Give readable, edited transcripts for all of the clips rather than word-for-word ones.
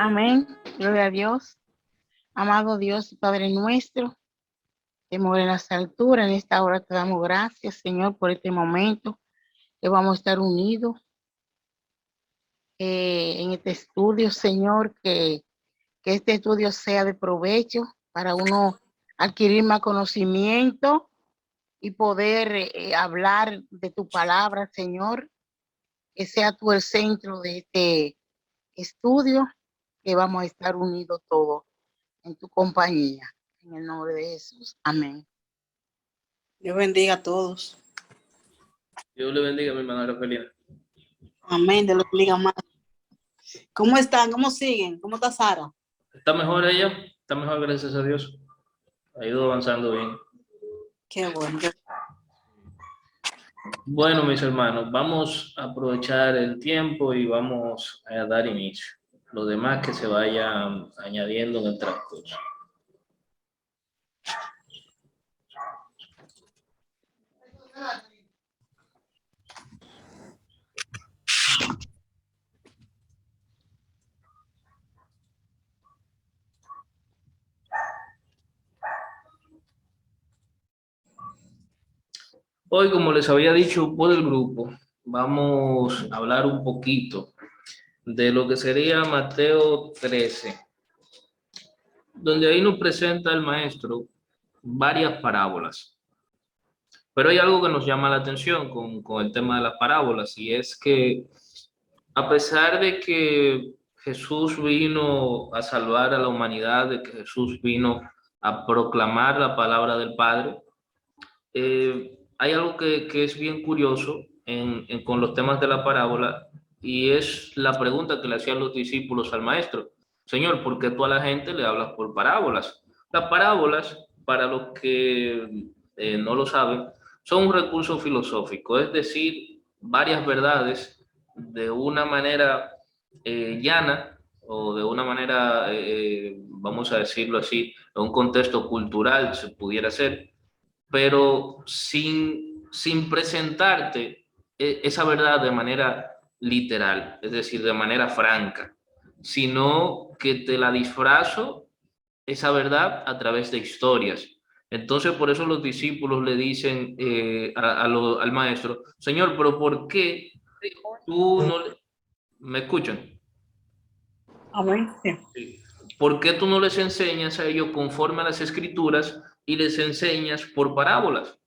Amén. Gloria a Dios. Amado Dios y Padre nuestro, te mueve en las alturas. En esta hora te damos gracias, Señor, por este momento que vamos a estar unidos en este estudio, Señor, que este estudio sea de provecho para uno adquirir más conocimiento y poder hablar de tu palabra, Señor. Que sea tú el centro de este estudio, que vamos a estar unidos todos en tu compañía. En el nombre de Jesús. Amén. Dios bendiga a todos. Dios le bendiga, mi hermana Rafaelina. Amén, Dios le bendiga más. ¿Cómo están? ¿Cómo siguen? ¿Cómo está Sara? ¿Está mejor ella? Está mejor, gracias a Dios. Ha ido avanzando bien. Qué bueno. Bueno, mis hermanos, vamos a aprovechar el tiempo y vamos a dar inicio. Lo demás que se vaya añadiendo en el transcurso. Hoy, como les había dicho por el grupo, vamos a hablar un poquito de lo que sería Mateo 13, donde ahí nos presenta el maestro varias parábolas. Pero hay algo que nos llama la atención con el tema de las parábolas, y es que a pesar de que Jesús vino a salvar a la humanidad, de que Jesús vino a proclamar la palabra del Padre, hay algo que es bien curioso con los temas de la parábola, y es la pregunta que le hacían los discípulos al maestro. Señor, ¿por qué tú a la gente le hablas por parábolas? Las parábolas, para los que no lo saben, son un recurso filosófico, es decir, varias verdades de una manera llana o de una manera, vamos a decirlo así, en un contexto cultural se pudiera hacer, pero sin presentarte esa verdad de manera literal, es decir, de manera franca, sino que te la disfrazo esa verdad a través de historias. Entonces, por eso los discípulos le dicen al maestro, Señor, pero ¿por qué tú no me escuchan? Amén. Sí. ¿Por qué tú no les enseñas a ellos conforme a las escrituras y les enseñas por parábolas?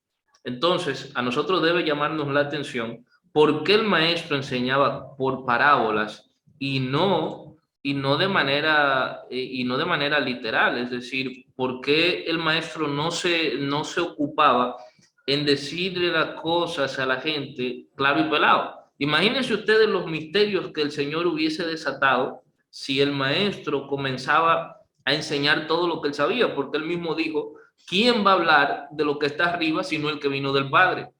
Entonces, a nosotros debe llamarnos la atención por qué el maestro enseñaba por parábolas y no de manera literal, es decir, por qué el maestro no se ocupaba en decirle las cosas a la gente claro y pelado. Imagínense ustedes los misterios que el Señor hubiese desatado si el maestro comenzaba a enseñar todo lo que él sabía, porque él mismo dijo, ¿quién va a hablar de lo que está arriba sino el que vino del Padre?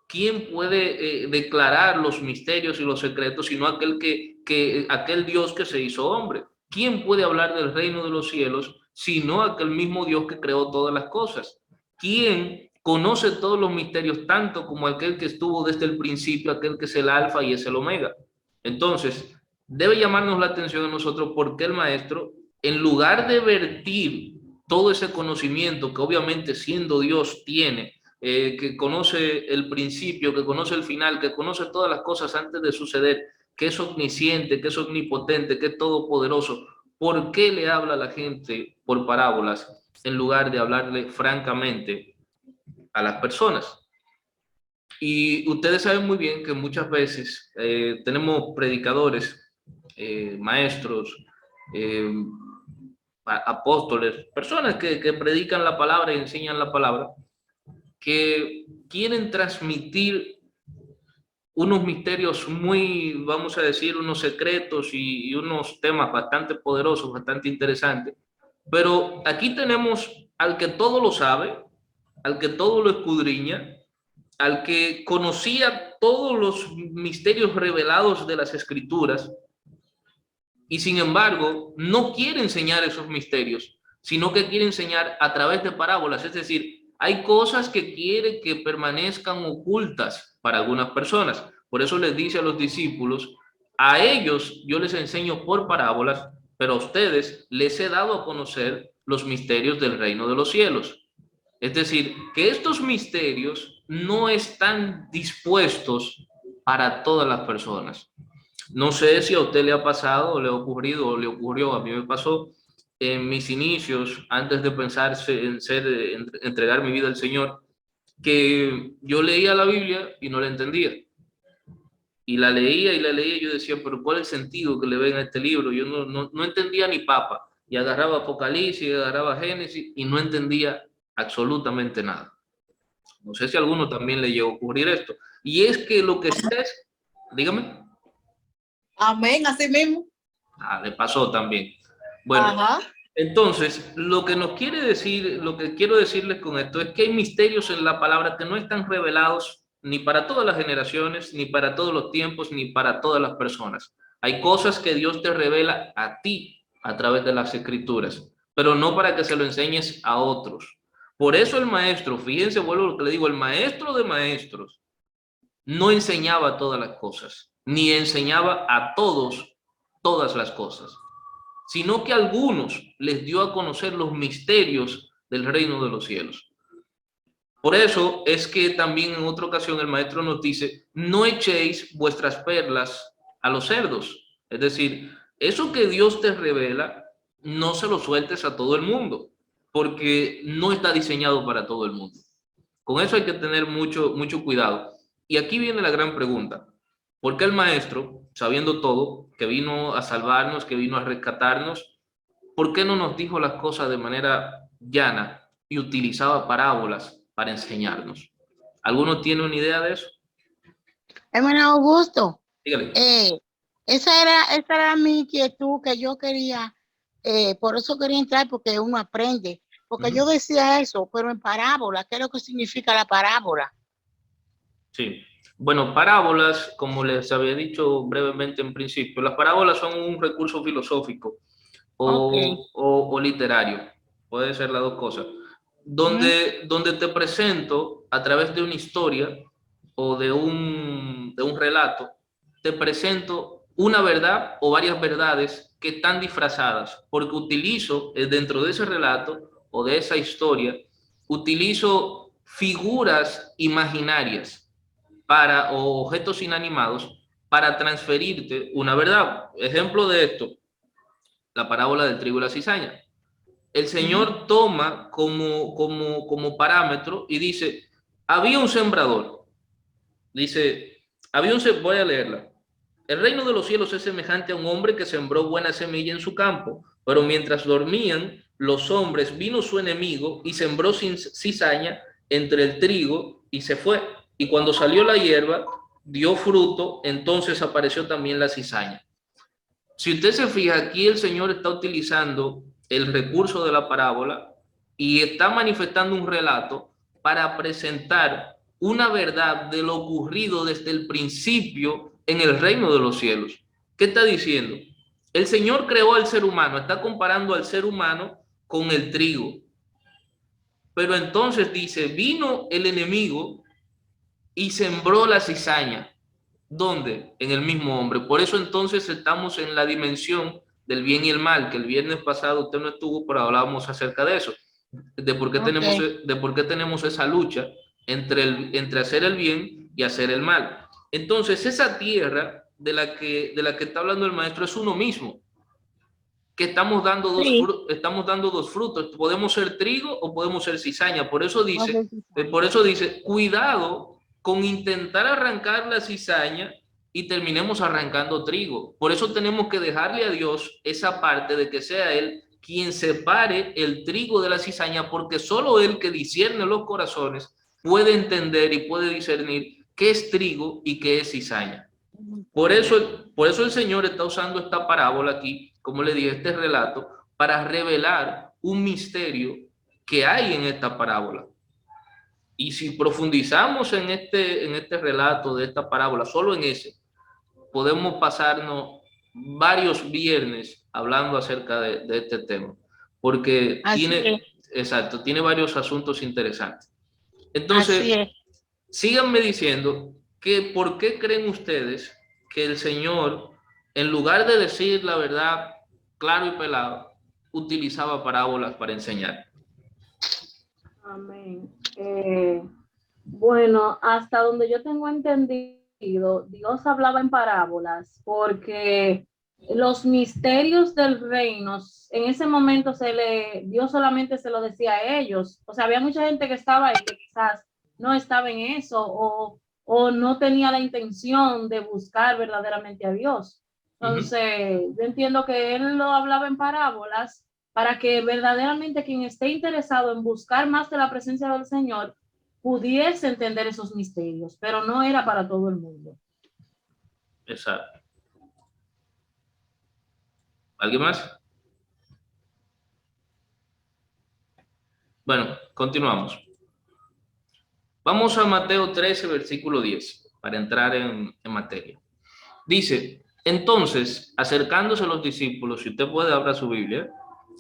¿Quién puede declarar los misterios y los secretos sino aquel Dios que se hizo hombre? ¿Quién puede hablar del reino de los cielos sino aquel mismo Dios que creó todas las cosas? ¿Quién conoce todos los misterios tanto como aquel que estuvo desde el principio, aquel que es el alfa y es el omega? Entonces, debe llamarnos la atención a nosotros porque el maestro, en lugar de vertir todo ese conocimiento que obviamente siendo Dios tiene, que conoce el principio, que conoce el final, que conoce todas las cosas antes de suceder, que es omnisciente, que es omnipotente, que es todopoderoso, ¿por qué le habla a la gente por parábolas en lugar de hablarle francamente a las personas? Y ustedes saben muy bien que muchas veces tenemos predicadores, maestros, apóstoles, personas que predican la palabra y enseñan la palabra, que quieren transmitir unos misterios muy, vamos a decir, unos secretos y unos temas bastante poderosos, bastante interesantes. Pero aquí tenemos al que todo lo sabe, al que todo lo escudriña, al que conocía todos los misterios revelados de las escrituras, y sin embargo no quiere enseñar esos misterios, sino que quiere enseñar a través de parábolas. Es decir, hay cosas que quiere que permanezcan ocultas para algunas personas. Por eso les dice a los discípulos, a ellos yo les enseño por parábolas, pero a ustedes les he dado a conocer los misterios del reino de los cielos. Es decir, que estos misterios no están dispuestos para todas las personas. No sé si a usted le ha pasado, o le ha ocurrido, o le ocurrió, a mí me pasó en mis inicios, antes de pensar en entregar mi vida al Señor, que yo leía la Biblia y no la entendía. Y la leía y yo decía, pero ¿cuál es el sentido que le ven a este libro? Yo no entendía ni papa. Y agarraba Apocalipsis, agarraba Génesis y no entendía absolutamente nada. No sé si a alguno también le llegó a ocurrir esto. Y es que lo que está es, dígame. Amén, así mismo. Le pasó también. Bueno, Ajá. entonces, lo que nos quiere decir, lo que quiero decirles con esto es que hay misterios en la palabra que no están revelados ni para todas las generaciones, ni para todos los tiempos, ni para todas las personas. Hay cosas que Dios te revela a ti a través de las escrituras, pero no para que se lo enseñes a otros. Por eso el maestro, fíjense, vuelvo a lo que le digo, el maestro de maestros no enseñaba todas las cosas, ni enseñaba a todos todas las cosas, sino que a algunos les dio a conocer los misterios del reino de los cielos. Por eso es que también en otra ocasión el maestro nos dice, no echéis vuestras perlas a los cerdos. Es decir, eso que Dios te revela, no se lo sueltes a todo el mundo, porque no está diseñado para todo el mundo. Con eso hay que tener mucho cuidado. Y aquí viene la gran pregunta. ¿Por qué el maestro, sabiendo todo, que vino a salvarnos, que vino a rescatarnos, por qué no nos dijo las cosas de manera llana y utilizaba parábolas para enseñarnos? ¿Alguno tiene una idea de eso? Hermano Augusto, Dígale. esa era mi inquietud que yo quería, por eso quería entrar, porque uno aprende. Porque yo decía eso, pero en parábola, ¿qué es lo que significa la parábola? Sí. Bueno, parábolas, como les había dicho brevemente en principio, las parábolas son un recurso filosófico o literario, puede ser las dos cosas, donde te presento a través de una historia o de un relato, te presento una verdad o varias verdades que están disfrazadas, porque utilizo dentro de ese relato o de esa historia, utilizo figuras imaginarias o objetos inanimados para transferirte una verdad. Ejemplo de esto, la parábola del trigo y la cizaña. El Señor toma como parámetro y dice, había un sembrador. Dice, voy a leerla. El reino de los cielos es semejante a un hombre que sembró buena semilla en su campo, pero mientras dormían los hombres, vino su enemigo y sembró cizaña entre el trigo y se fue. Y cuando salió la hierba, dio fruto, entonces apareció también la cizaña. Si usted se fija, aquí el Señor está utilizando el recurso de la parábola y está manifestando un relato para presentar una verdad de lo ocurrido desde el principio en el reino de los cielos. ¿Qué está diciendo? El Señor creó al ser humano, está comparando al ser humano con el trigo. Pero entonces dice, vino el enemigo y sembró la cizaña. ¿Dónde? En el mismo hombre. Por eso entonces estamos en la dimensión del bien y el mal, que el viernes pasado usted no estuvo, pero hablábamos acerca de eso, de por qué tenemos esa lucha entre hacer el bien y hacer el mal. Entonces esa tierra de la que está hablando el maestro es uno mismo, que estamos dando dos frutos. Podemos ser trigo o podemos ser cizaña. Por eso dice, cuidado con intentar arrancar la cizaña y terminemos arrancando trigo. Por eso tenemos que dejarle a Dios esa parte de que sea Él quien separe el trigo de la cizaña, porque solo Él, que discierne los corazones, puede entender y puede discernir qué es trigo y qué es cizaña. Por eso el Señor está usando esta parábola aquí, como le dije, este relato, para revelar un misterio que hay en esta parábola. Y si profundizamos en este relato de esta parábola, solo en ese, podemos pasarnos varios viernes hablando acerca de este tema, porque tiene varios asuntos interesantes. Entonces, síganme diciendo que por qué creen ustedes que el Señor, en lugar de decir la verdad claro y pelado, utilizaba parábolas para enseñar. Amén. Bueno, hasta donde yo tengo entendido, Dios hablaba en parábolas porque los misterios del reino, en ese momento Dios solamente se lo decía a ellos. O sea, había mucha gente que estaba ahí que quizás no estaba en eso o no tenía la intención de buscar verdaderamente a Dios. Entonces, yo entiendo que él lo hablaba en parábolas para que verdaderamente quien esté interesado en buscar más de la presencia del Señor pudiese entender esos misterios, pero no era para todo el mundo. Exacto. ¿Alguien más? Bueno, continuamos. Vamos a Mateo 13, versículo 10, para entrar en materia. Dice, entonces, acercándose a los discípulos, si usted puede abrir su Biblia,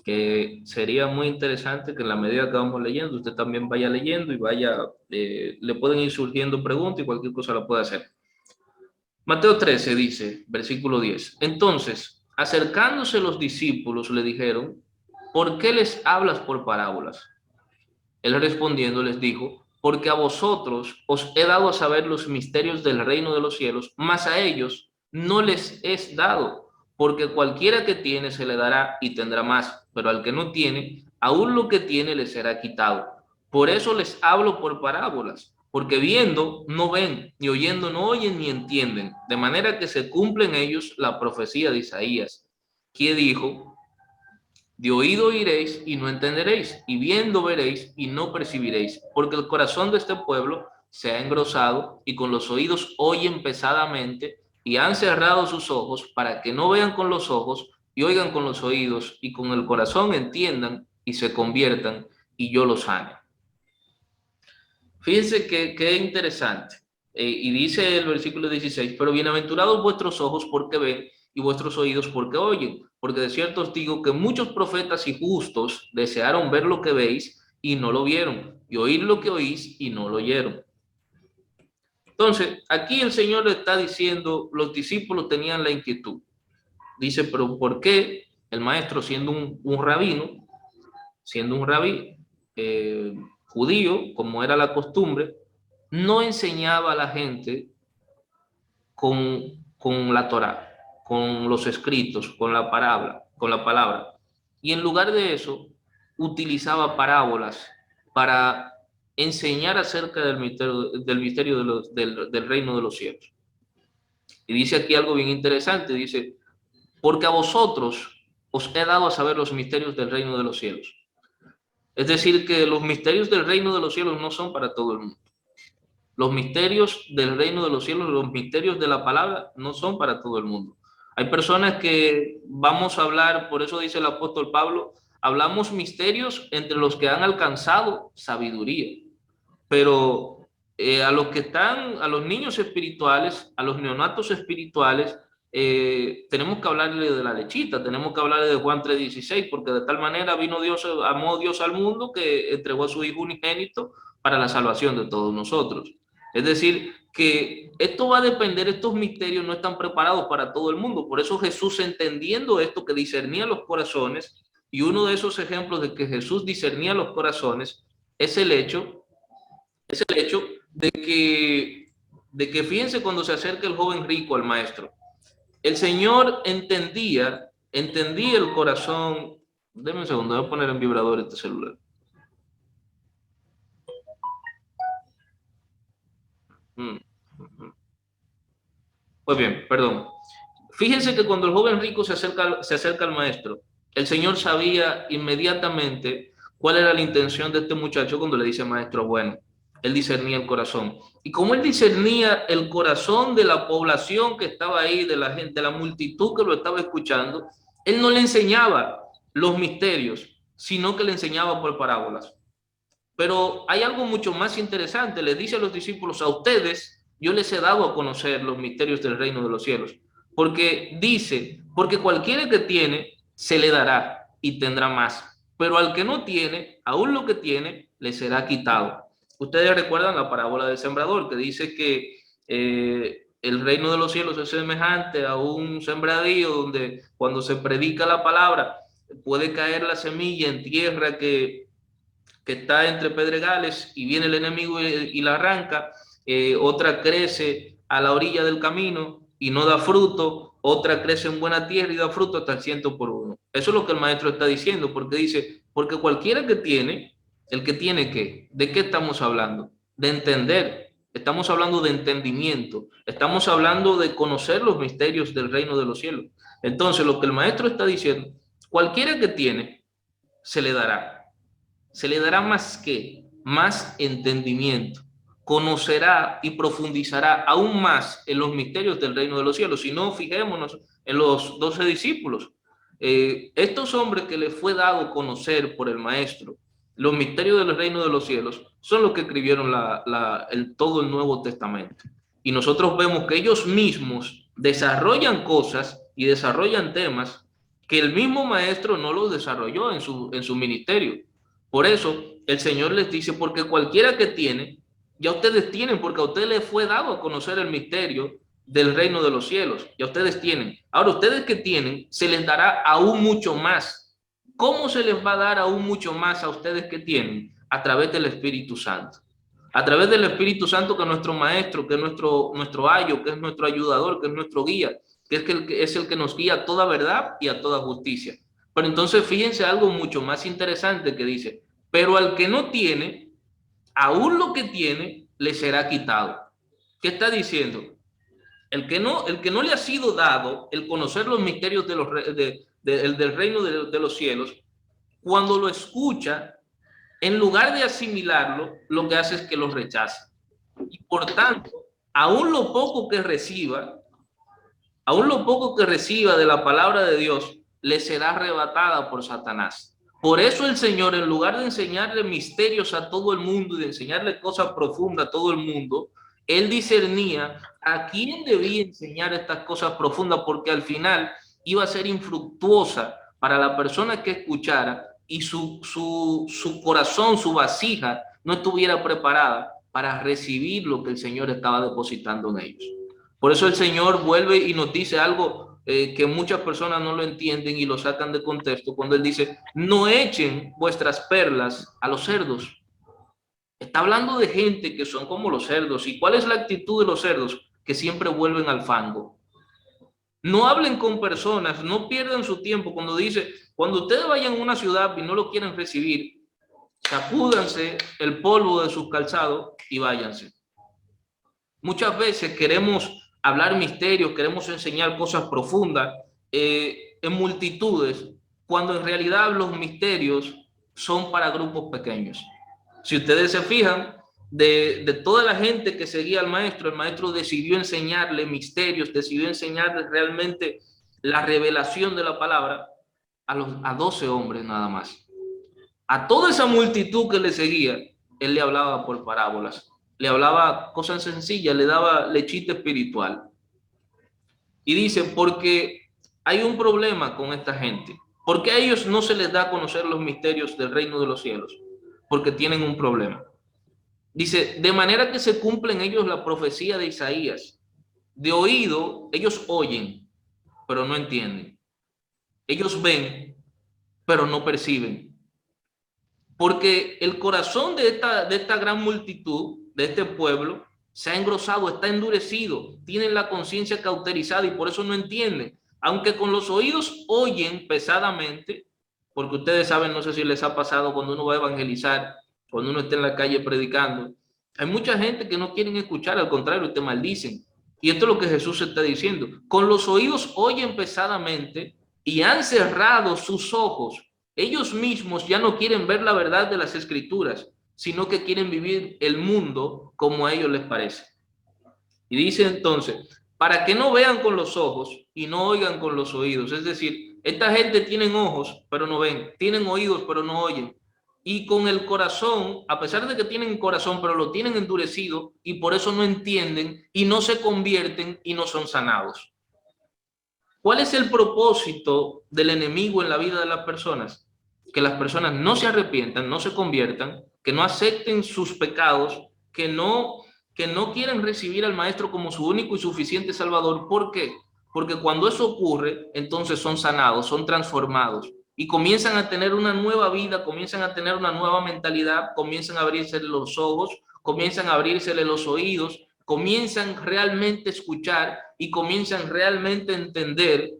que sería muy interesante que en la medida que vamos leyendo, usted también vaya leyendo y vaya, le pueden ir surgiendo preguntas y cualquier cosa la puede hacer. Mateo 13 dice, versículo 10, entonces, acercándose los discípulos, le dijeron, ¿por qué les hablas por parábolas? Él respondiendo les dijo, porque a vosotros os he dado a saber los misterios del reino de los cielos, mas a ellos no les es dado, porque cualquiera que tiene se le dará y tendrá más, pero al que no tiene, aún lo que tiene le será quitado. Por eso les hablo por parábolas, porque viendo no ven, ni oyendo no oyen ni entienden, de manera que se cumple en ellos la profecía de Isaías, que dijo, de oído oiréis y no entenderéis, y viendo veréis y no percibiréis, porque el corazón de este pueblo se ha engrosado y con los oídos oyen pesadamente y han cerrado sus ojos para que no vean con los ojos y oigan con los oídos y con el corazón entiendan y se conviertan y yo los sane. Fíjense que interesante. Y dice el versículo 16, pero bienaventurados vuestros ojos porque ven y vuestros oídos porque oyen, porque de cierto os digo que muchos profetas y justos desearon ver lo que veis y no lo vieron, y oír lo que oís y no lo oyeron. Entonces, aquí el Señor le está diciendo, los discípulos tenían la inquietud. Dice, pero ¿por qué el maestro, siendo un rabino, siendo un rabí judío, como era la costumbre, no enseñaba a la gente con la Torá, con los escritos, con la palabra? Y en lugar de eso, utilizaba parábolas para enseñar acerca del misterio del reino de los cielos. Y dice aquí algo bien interesante, dice, porque a vosotros os he dado a saber los misterios del reino de los cielos. Es decir, que los misterios del reino de los cielos no son para todo el mundo. Los misterios del reino de los cielos, los misterios de la palabra, no son para todo el mundo. Hay personas que vamos a hablar, por eso dice el apóstol Pablo, hablamos misterios entre los que han alcanzado sabiduría. Pero a los que están, a los niños espirituales, a los neonatos espirituales, tenemos que hablarle de la lechita, tenemos que hablarle de Juan 3:16, porque de tal manera amó Dios al mundo que entregó a su Hijo unigénito para la salvación de todos nosotros. Es decir, que esto va a depender, estos misterios no están preparados para todo el mundo. Por eso Jesús, entendiendo esto, que discernía los corazones, y uno de esos ejemplos de que Jesús discernía los corazones es el hecho de que fíjense cuando se acerca el joven rico al maestro. El Señor entendía el corazón. Deme un segundo, voy a poner en vibrador este celular. Pues bien, perdón. Fíjense que cuando el joven rico se acerca al maestro, el Señor sabía inmediatamente cuál era la intención de este muchacho cuando le dice maestro bueno. Él discernía el corazón. Y como él discernía el corazón de la población que estaba ahí, de la gente, de la multitud que lo estaba escuchando, él no le enseñaba los misterios, sino que le enseñaba por parábolas. Pero hay algo mucho más interesante. Le dice a los discípulos, a ustedes, yo les he dado a conocer los misterios del reino de los cielos. Porque dice, porque cualquiera que tiene, se le dará y tendrá más. Pero al que no tiene, aún lo que tiene, le será quitado. Ustedes recuerdan la parábola del sembrador, que dice que el reino de los cielos es semejante a un sembradío donde cuando se predica la palabra puede caer la semilla en tierra que está entre pedregales y viene el enemigo y la arranca. Otra crece a la orilla del camino y no da fruto, otra crece en buena tierra y da fruto hasta el 100 por 1. Eso es lo que el maestro está diciendo, porque dice, porque cualquiera que tiene, el que tiene ¿qué? ¿De qué estamos hablando? De entender, estamos hablando de entendimiento, estamos hablando de conocer los misterios del reino de los cielos. Entonces lo que el maestro está diciendo, cualquiera que tiene, se le dará más que, más entendimiento, conocerá y profundizará aún más en los misterios del reino de los cielos. Si no, fijémonos en los 12 discípulos. Estos hombres que les fue dado conocer por el maestro los misterios del reino de los cielos son los que escribieron todo el Nuevo Testamento. Y nosotros vemos que ellos mismos desarrollan cosas y desarrollan temas que el mismo maestro no los desarrolló en su ministerio. Por eso el Señor les dice, porque cualquiera que tiene, ya ustedes tienen, porque a ustedes les fue dado a conocer el misterio del reino de los cielos, ya ustedes tienen. Ahora ustedes que tienen, se les dará aún mucho más. ¿Cómo se les va a dar aún mucho más a ustedes que tienen? A través del Espíritu Santo. A través del Espíritu Santo, que es nuestro maestro, que es nuestro ayo, que es nuestro ayudador, que es nuestro guía, que es el que nos guía a toda verdad y a toda justicia. Pero entonces fíjense algo mucho más interesante que dice, pero al que no tiene, aún lo que tiene le será quitado. ¿Qué está diciendo? El que no le ha sido dado el conocer los misterios del reino de los cielos, cuando lo escucha, en lugar de asimilarlo, lo que hace es que lo rechaza. Y por tanto, aún lo poco que reciba de la palabra de Dios, le será arrebatada por Satanás. Por eso el Señor, en lugar de enseñarle misterios a todo el mundo y de enseñarle cosas profundas a todo el mundo, él discernía a quién debía enseñar estas cosas profundas, porque al final iba a ser infructuosa para la persona que escuchara y su corazón, su vasija, no estuviera preparada para recibir lo que el Señor estaba depositando en ellos. Por eso el Señor vuelve y nos dice algo que muchas personas no lo entienden y lo sacan de contexto, cuando él dice, no echen vuestras perlas a los cerdos. Está hablando de gente que son como los cerdos. ¿Y cuál es la actitud de los cerdos? Que siempre vuelven al fango. No hablen con personas, no pierdan su tiempo. Cuando ustedes vayan a una ciudad y no lo quieren recibir, sacúdanse el polvo de sus calzados y váyanse. Muchas veces queremos hablar misterios, queremos enseñar cosas profundas en multitudes, cuando en realidad los misterios son para grupos pequeños. Si ustedes se fijan, de toda la gente que seguía al maestro, el maestro decidió enseñarle misterios, decidió enseñarle realmente la revelación de la palabra a 12 hombres nada más. A toda esa multitud que le seguía, él le hablaba por parábolas, le hablaba cosas sencillas, le daba lechita espiritual. Y dice, porque hay un problema con esta gente. ¿Por qué a ellos no se les da a conocer los misterios del reino de los cielos? Porque tienen un problema. Dice, de manera que se cumple en ellos la profecía de Isaías. De oído, ellos oyen, pero no entienden. Ellos ven, pero no perciben. Porque el corazón de esta gran multitud, de este pueblo, se ha engrosado, está endurecido, tienen la conciencia cauterizada y por eso no entienden. Aunque con los oídos oyen pesadamente, porque ustedes saben, no sé si les ha pasado cuando uno va a evangelizar, cuando uno está en la calle predicando, hay mucha gente que no quieren escuchar, al contrario, te maldicen. Y esto es lo que Jesús está diciendo. Con los oídos oyen pesadamente y han cerrado sus ojos. Ellos mismos ya no quieren ver la verdad de las Escrituras, sino que quieren vivir el mundo como a ellos les parece. Y dice entonces, para que no vean con los ojos y no oigan con los oídos. Es decir, esta gente tienen ojos, pero no ven, tienen oídos, pero no oyen. Y con el corazón, a pesar de que tienen corazón, pero lo tienen endurecido y por eso no entienden y no se convierten y no son sanados. ¿Cuál es el propósito del enemigo en la vida de las personas? Que las personas no se arrepientan, no se conviertan, que no acepten sus pecados, que no que no quieren recibir al Maestro como su único y suficiente Salvador. ¿Por qué? Porque cuando eso ocurre, entonces son sanados, son transformados y comienzan a tener una nueva vida, comienzan a tener una nueva mentalidad, comienzan a abrirse los ojos, comienzan a abrirse los oídos, comienzan realmente a escuchar y comienzan realmente a entender,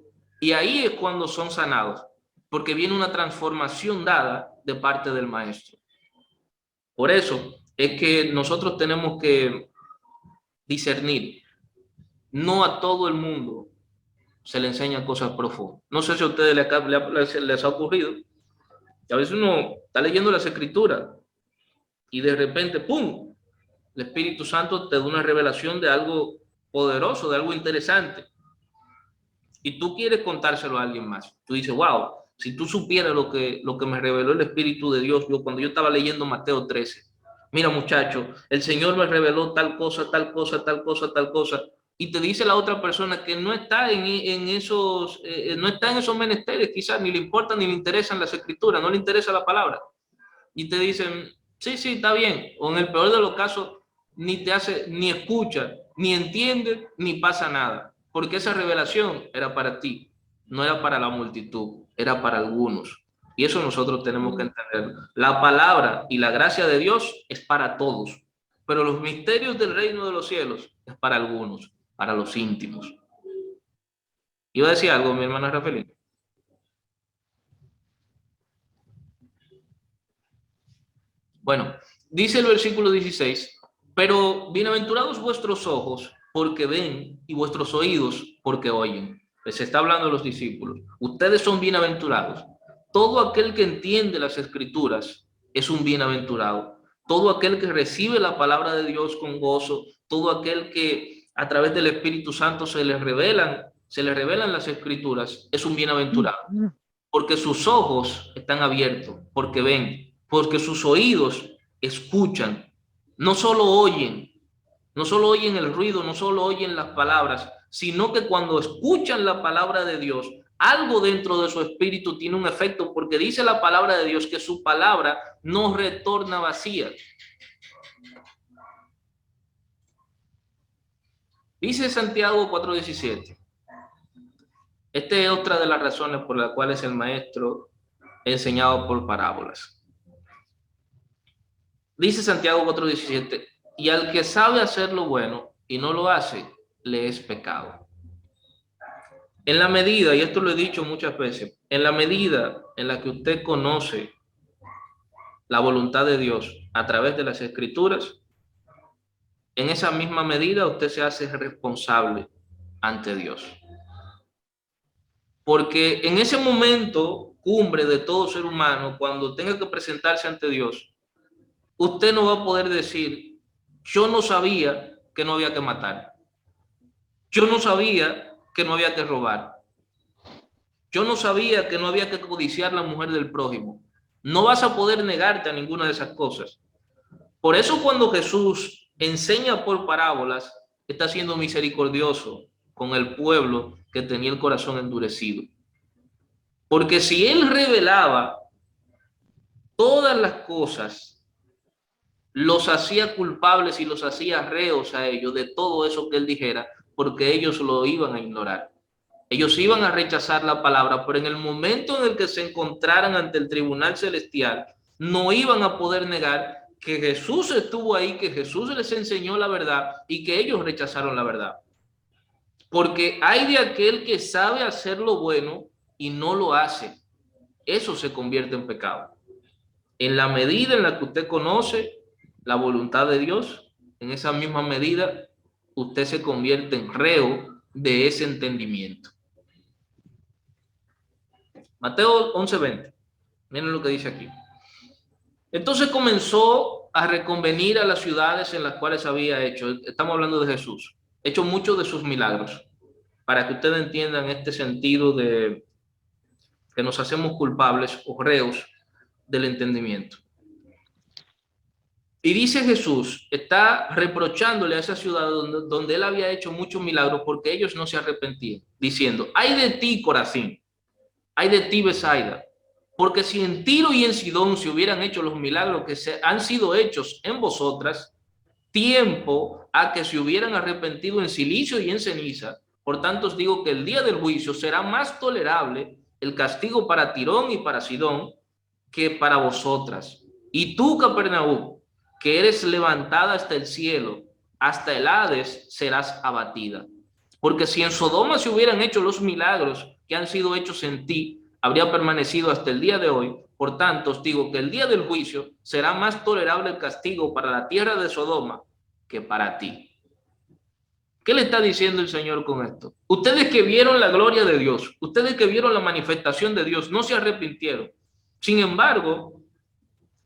y ahí es cuando son sanados, porque viene una transformación dada de parte del Maestro. Por eso es que nosotros tenemos que discernir. No a todo el mundo se le enseñan cosas profundas. No sé si a ustedes les ha ocurrido, que a veces uno está leyendo las Escrituras y de repente, ¡pum!, el Espíritu Santo te da una revelación de algo poderoso, de algo interesante. Y tú quieres contárselo a alguien más. Tú dices, wow, si tú supieras lo que me reveló el Espíritu de Dios, cuando yo estaba leyendo Mateo 13. Mira, muchacho, el Señor me reveló tal cosa, tal cosa, tal cosa, tal cosa. Y te dice la otra persona que no está en esos menesteres, quizás ni le importan ni le interesan las Escrituras, no le interesa la palabra. Y te dicen, sí, está bien. O en el peor de los casos, ni escucha, ni entiende, ni pasa nada. Porque esa revelación era para ti, no era para la multitud, era para algunos. Y eso nosotros tenemos que entender. La palabra y la gracia de Dios es para todos, pero los misterios del reino de los cielos es para algunos, para los íntimos. ¿Iba a decir algo, mi hermana Rafaelina? Bueno, dice el versículo 16, pero bienaventurados vuestros ojos porque ven y vuestros oídos porque oyen. Les está hablando a los discípulos. Ustedes son bienaventurados. Todo aquel que entiende las Escrituras es un bienaventurado. Todo aquel que recibe la palabra de Dios con gozo, todo aquel que a través del Espíritu Santo se le revelan las Escrituras, es un bienaventurado. Porque sus ojos están abiertos, porque ven, porque sus oídos escuchan, no solo oyen el ruido, no solo oyen las palabras, sino que cuando escuchan la palabra de Dios, algo dentro de su espíritu tiene un efecto, porque dice la palabra de Dios que su palabra no retorna vacía. Dice Santiago 4:17. Esta es otra de las razones por las cuales el Maestro enseñaba por parábolas. Dice Santiago 4:17, y al que sabe hacer lo bueno y no lo hace, le es pecado. En la medida, y esto lo he dicho muchas veces, en la medida en la que usted conoce la voluntad de Dios a través de las Escrituras, en esa misma medida usted se hace responsable ante Dios. Porque en ese momento cumbre de todo ser humano, cuando tenga que presentarse ante Dios, usted no va a poder decir, yo no sabía que no había que matar. Yo no sabía que no había que robar. Yo no sabía que no había que codiciar la mujer del prójimo. No vas a poder negarte a ninguna de esas cosas. Por eso cuando Jesús enseña por parábolas, está siendo misericordioso con el pueblo que tenía el corazón endurecido. Porque si él revelaba todas las cosas, los hacía culpables y los hacía reos a ellos de todo eso que él dijera, porque ellos lo iban a ignorar. Ellos iban a rechazar la palabra, pero en el momento en el que se encontraran ante el tribunal celestial, no iban a poder negar que Jesús estuvo ahí, que Jesús les enseñó la verdad y que ellos rechazaron la verdad. Porque hay de aquel que sabe hacer lo bueno y no lo hace. Eso se convierte en pecado. En la medida en la que usted conoce la voluntad de Dios, en esa misma medida usted se convierte en reo de ese entendimiento. Mateo 11:20. Miren lo que dice aquí. Entonces comenzó a reconvenir a las ciudades en las cuales había hecho, estamos hablando de Jesús, hecho muchos de sus milagros, para que ustedes entiendan este sentido de que nos hacemos culpables o reos del entendimiento. Y dice Jesús, está reprochándole a esa ciudad donde él había hecho muchos milagros porque ellos no se arrepentían, diciendo, ay de ti, Corazín, ay de ti, Betsaida, porque si en Tiro y en Sidón se hubieran hecho los milagros que han sido hechos en vosotras, tiempo a que se hubieran arrepentido en silicio y en ceniza. Por tanto, os digo que el día del juicio será más tolerable el castigo para Tirón y para Sidón que para vosotras. Y tú, Capernaum, que eres levantada hasta el cielo, hasta el Hades serás abatida. Porque si en Sodoma se hubieran hecho los milagros que han sido hechos en ti, habría permanecido hasta el día de hoy. Por tanto, os digo que el día del juicio será más tolerable el castigo para la tierra de Sodoma que para ti. ¿Qué le está diciendo el Señor con esto? Ustedes que vieron la gloria de Dios, ustedes que vieron la manifestación de Dios, no se arrepintieron. Sin embargo,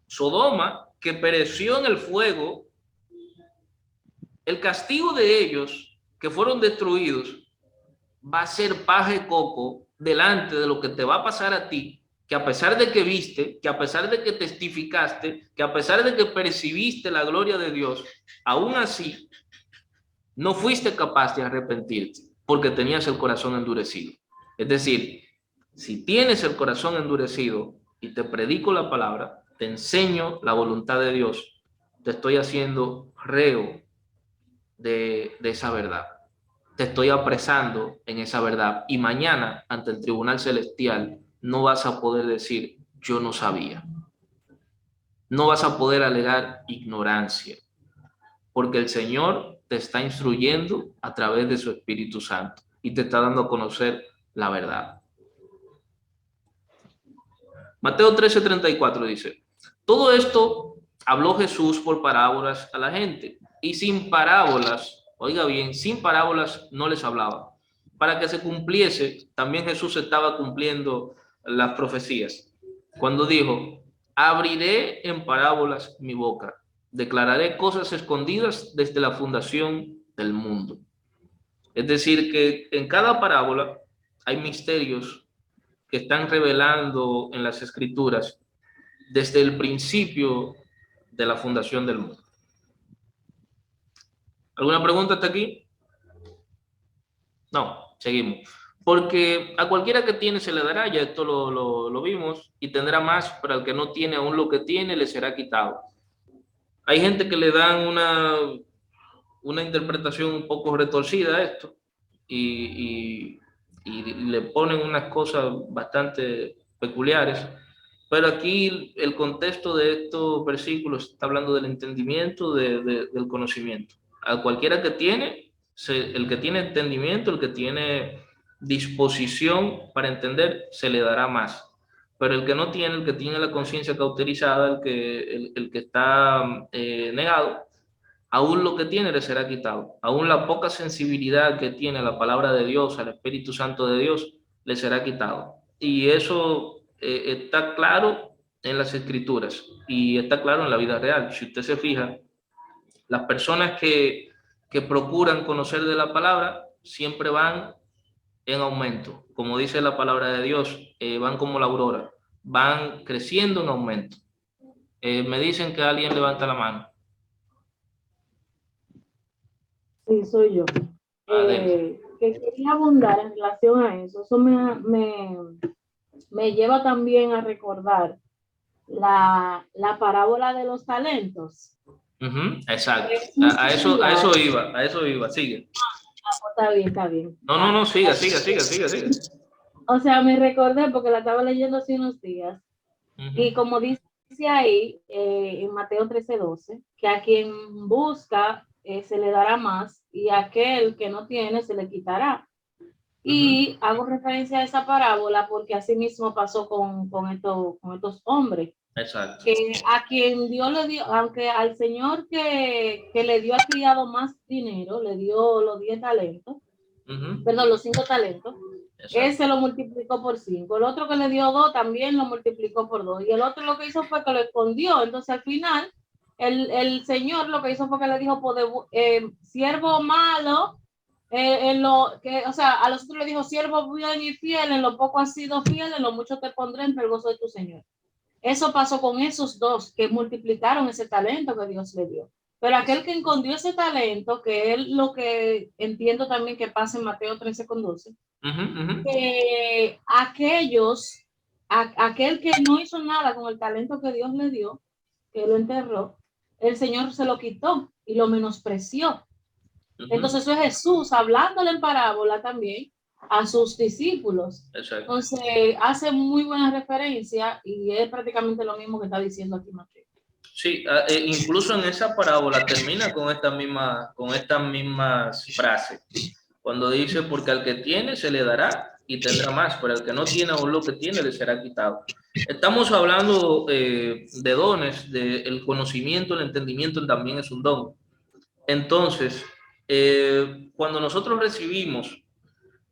Sodoma, que pereció en el fuego, el castigo de ellos, que fueron destruidos, va a ser paja de coco delante de lo que te va a pasar a ti, que a pesar de que viste, que a pesar de que testificaste, que a pesar de que percibiste la gloria de Dios, aún así no fuiste capaz de arrepentirte porque tenías el corazón endurecido. Es decir, si tienes el corazón endurecido y te predico la palabra, te enseño la voluntad de Dios, te estoy haciendo reo de esa verdad. Te estoy apresando en esa verdad y mañana ante el tribunal celestial no vas a poder decir yo no sabía. No vas a poder alegar ignorancia porque el Señor te está instruyendo a través de su Espíritu Santo y te está dando a conocer la verdad. Mateo 13:34 dice, todo esto habló Jesús por parábolas a la gente y sin parábolas, oiga bien, sin parábolas no les hablaba. Para que se cumpliese, también Jesús estaba cumpliendo las profecías. Cuando dijo, abriré en parábolas mi boca, declararé cosas escondidas desde la fundación del mundo. Es decir, que en cada parábola hay misterios que están revelando en las Escrituras desde el principio de la fundación del mundo. ¿Alguna pregunta hasta aquí? No, seguimos. Porque a cualquiera que tiene se le dará, ya esto lo vimos, y tendrá más, pero al que no tiene aún lo que tiene le será quitado. Hay gente que le dan una interpretación un poco retorcida a esto y le ponen unas cosas bastante peculiares, pero aquí el contexto de estos versículos está hablando del entendimiento, del conocimiento. A cualquiera que tiene, el que tiene entendimiento, el que tiene disposición para entender, se le dará más. Pero el que no tiene, el que tiene la conciencia cauterizada, el que está negado, aún lo que tiene le será quitado. Aún la poca sensibilidad que tiene a la palabra de Dios, al Espíritu Santo de Dios, le será quitado. Y eso está claro en las Escrituras y está claro en la vida real. Si usted se fija, las personas que procuran conocer de la palabra siempre van en aumento. Como dice la palabra de Dios, van como la aurora, van creciendo en aumento. Me dicen que alguien levanta la mano. Sí, soy yo. Que quería abundar en relación a eso. Eso me lleva también a recordar la parábola de los talentos. Exacto. A eso iba. Sigue. Está bien. No, siga. O sea, me recordé porque la estaba leyendo hace unos días. Y como dice ahí, en Mateo 13:12, que a quien busca se le dará más y a aquel que no tiene se le quitará. Y hago referencia a esa parábola porque así mismo pasó con estos hombres. Exacto. Que a quien Dios le dio, aunque al Señor que le dio al criado más dinero, le dio los 10 talentos, perdón, los 5 talentos, ese lo multiplicó por 5. El otro que le dio 2 también lo multiplicó por 2. Y el otro lo que hizo fue que lo escondió. Entonces al final, el Señor lo que hizo fue que le dijo, siervo malo, o sea, a los otros le dijo, siervo bueno y fiel, en lo poco has sido fiel, en lo mucho te pondré entre el gozo de tu Señor. Eso pasó con esos dos que multiplicaron ese talento que Dios le dio. Pero aquel que escondió ese talento, que es lo que entiendo también que pasa en Mateo 13:12, aquel que no hizo nada con el talento que Dios le dio, que lo enterró, el Señor se lo quitó. y lo menospreció. Entonces eso es Jesús hablándole en parábola también a sus discípulos. Exacto. Entonces hace muy buena referencia y es prácticamente lo mismo que está diciendo aquí Mateo. Sí, incluso en esa parábola termina con estas mismas frases. Cuando dice, porque al que tiene se le dará y tendrá más, pero al que no tiene aún lo que tiene le será quitado. Estamos hablando de dones, el conocimiento, el entendimiento también es un don. Entonces, cuando nosotros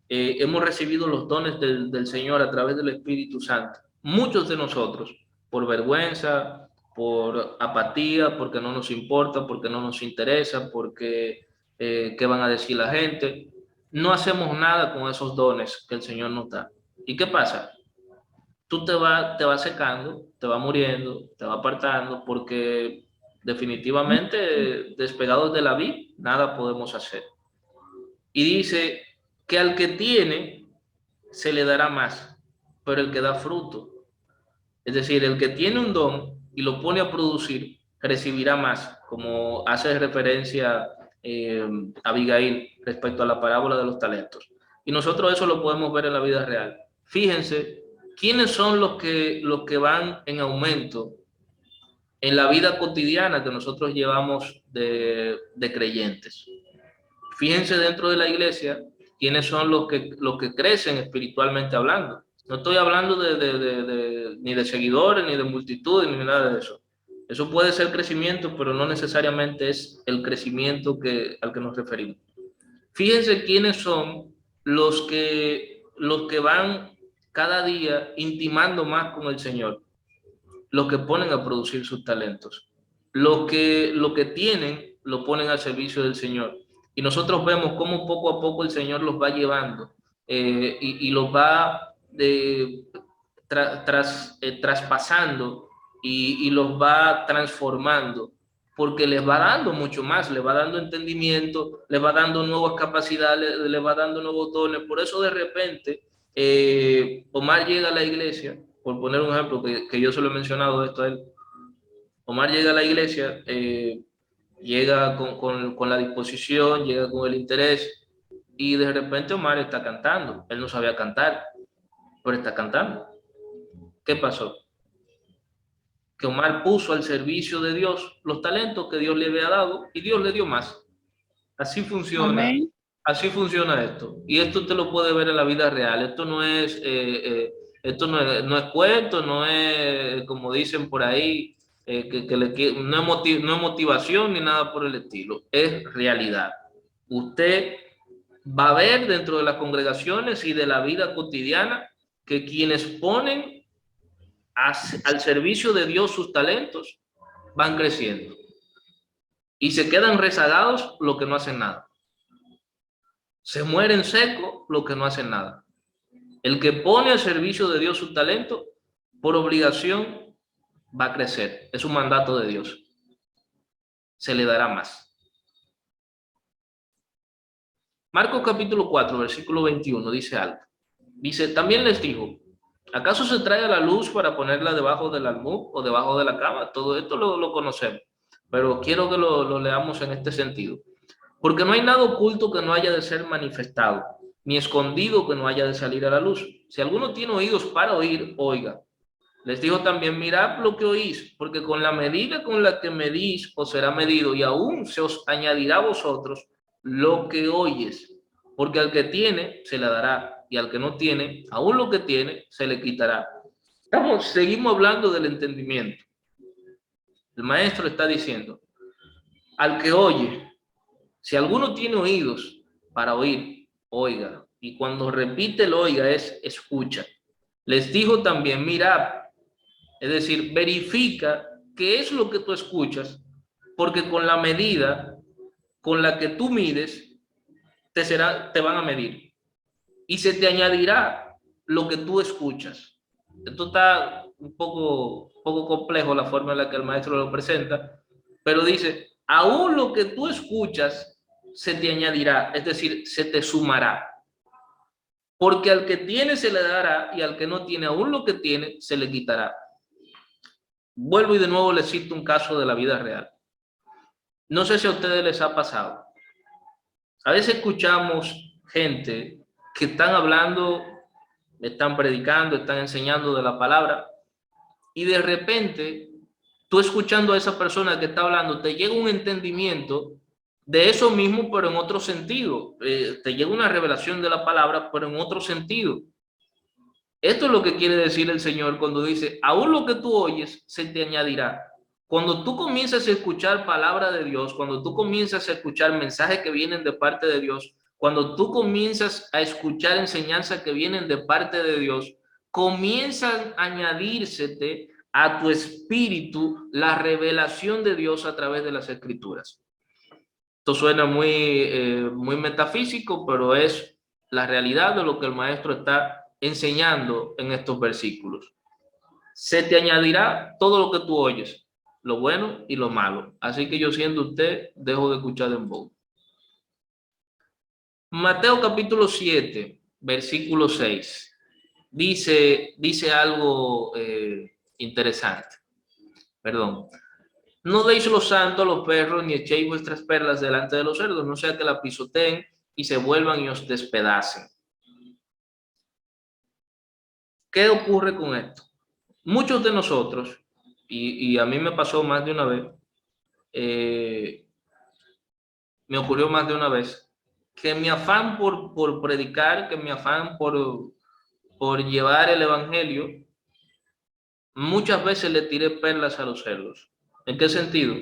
hemos recibido los dones del Señor a través del Espíritu Santo, muchos de nosotros, por vergüenza, por apatía, porque no nos importa, porque no nos interesa, porque qué van a decir la gente, no hacemos nada con esos dones que el Señor nos da. ¿Y qué pasa? Tú te vas secando, te vas muriendo, te vas apartando, porque definitivamente despegados de la vid, nada podemos hacer. Y dice que al que tiene se le dará más, pero el que da fruto, es decir, el que tiene un don y lo pone a producir, recibirá más, como hace referencia Abigail respecto a la parábola de los talentos. Y nosotros eso lo podemos ver en la vida real. Fíjense, ¿quiénes son los que van en aumento en la vida cotidiana que nosotros llevamos de creyentes? Fíjense dentro de la iglesia quiénes son los que crecen espiritualmente hablando. No estoy hablando ni de seguidores, ni de multitudes, ni nada de eso. Eso puede ser crecimiento, pero no necesariamente es el crecimiento al que nos referimos. Fíjense quiénes son los que van cada día intimando más con el Señor, los que ponen a producir sus talentos. Lo que tienen, lo ponen al servicio del Señor. Y nosotros vemos cómo poco a poco el Señor los va llevando y los va traspasando y los va transformando, porque les va dando mucho más, les va dando entendimiento, les va dando nuevas capacidades, les va dando nuevos dones. Por eso de repente Omar llega a la iglesia, por poner un ejemplo que yo se lo he mencionado esto a él. Omar llega a la iglesia, llega con la disposición, llega con el interés, y de repente Omar está cantando. Él no sabía cantar, pero está cantando. ¿Qué pasó? Que Omar puso al servicio de Dios los talentos que Dios le había dado y Dios le dio más. Así funciona. Amén. Así funciona esto. Y esto te lo puede ver en la vida real. Esto no es cuento, no es como dicen por ahí, no es motivación ni nada por el estilo. Es realidad. Usted va a ver dentro de las congregaciones y de la vida cotidiana que quienes ponen al servicio de Dios sus talentos van creciendo y se quedan rezagados los que no hacen nada. Se mueren secos los que no hacen nada. El que pone al servicio de Dios su talento, por obligación va a crecer. Es un mandato de Dios. Se le dará más. Marcos capítulo 4, versículo 21 dice algo. Dice, también les dijo, ¿acaso se trae a la luz para ponerla debajo del almud o debajo de la cama? Todo esto lo conocemos, pero quiero que lo leamos en este sentido. Porque no hay nada oculto que no haya de ser manifestado, ni escondido que no haya de salir a la luz. Si alguno tiene oídos para oír, oiga. Les dijo también, mirad lo que oís, porque con la medida con la que medís os será medido, y aún se os añadirá a vosotros lo que oyes. Porque al que tiene, se le dará, y al que no tiene, aún lo que tiene, se le quitará. Seguimos hablando del entendimiento. El maestro está diciendo, al que oye, si alguno tiene oídos para oír, oiga. Y cuando repite el oiga es escucha. Les dijo también, mirad, es decir, verifica qué es lo que tú escuchas, porque con la medida con la que tú mides, te van a medir. Y se te añadirá lo que tú escuchas. Esto está un poco complejo la forma en la que el maestro lo presenta, pero dice, aún lo que tú escuchas se te añadirá, es decir, se te sumará. Porque al que tiene se le dará y al que no tiene aún lo que tiene se le quitará. Vuelvo y de nuevo le cito un caso de la vida real. No sé si a ustedes les ha pasado. A veces escuchamos gente que están hablando, están predicando, están enseñando de la palabra, y de repente, tú escuchando a esa persona que está hablando, te llega un entendimiento de eso mismo, pero en otro sentido. Te llega una revelación de la palabra, pero en otro sentido. Esto es lo que quiere decir el Señor cuando dice, aún lo que tú oyes se te añadirá. Cuando tú comienzas a escuchar palabra de Dios, cuando tú comienzas a escuchar mensajes que vienen de parte de Dios, cuando tú comienzas a escuchar enseñanzas que vienen de parte de Dios, comienzan a añadírsete a tu espíritu la revelación de Dios a través de las Escrituras. Esto suena muy metafísico, pero es la realidad de lo que el maestro está enseñando en estos versículos. Se te añadirá todo lo que tú oyes, lo bueno y lo malo. Así que yo, siendo usted, dejo de escuchar en voz. Mateo capítulo 7, versículo 6, dice algo interesante. Perdón. No deis lo santo a los perros, ni echéis vuestras perlas delante de los cerdos, no sea que la pisoteen y se vuelvan y os despedacen. ¿Qué ocurre con esto? Muchos de nosotros, y a mí me pasó más de una vez, me ocurrió más de una vez, que mi afán por predicar, que mi afán por llevar el evangelio, muchas veces le tiré perlas a los cerdos. ¿En qué sentido?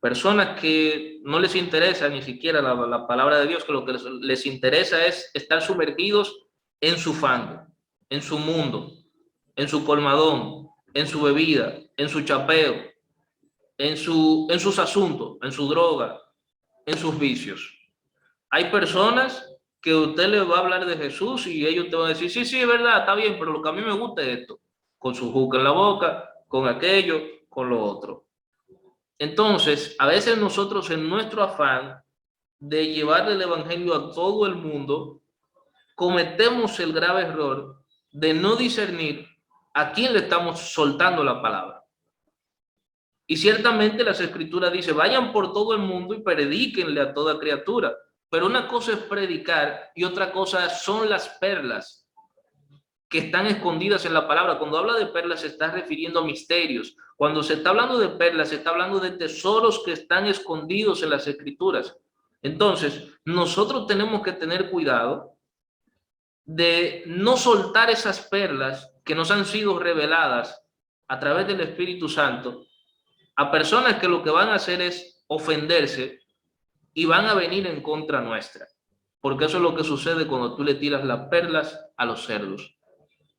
Personas que no les interesa ni siquiera la palabra de Dios, que lo que les interesa es estar sumergidos en su fango, en su mundo, en su colmadón, en su bebida, en su chapeo, en sus asuntos, en su droga, en sus vicios. Hay personas que usted les va a hablar de Jesús y ellos te van a decir, sí, sí, es verdad, está bien, pero lo que a mí me gusta es esto, con su juca en la boca, con aquello, con lo otro. Entonces, a veces nosotros en nuestro afán de llevar el evangelio a todo el mundo, cometemos el grave error de no discernir a quién le estamos soltando la palabra. Y ciertamente las escrituras dicen, vayan por todo el mundo y predíquenle a toda criatura. Pero una cosa es predicar y otra cosa son las perlas que están escondidas en la palabra. Cuando habla de perlas se está refiriendo a misterios. Cuando se está hablando de perlas se está hablando de tesoros que están escondidos en las escrituras. Entonces, nosotros tenemos que tener cuidado de no soltar esas perlas que nos han sido reveladas a través del Espíritu Santo a personas que lo que van a hacer es ofenderse y van a venir en contra nuestra. Porque eso es lo que sucede cuando tú le tiras las perlas a los cerdos.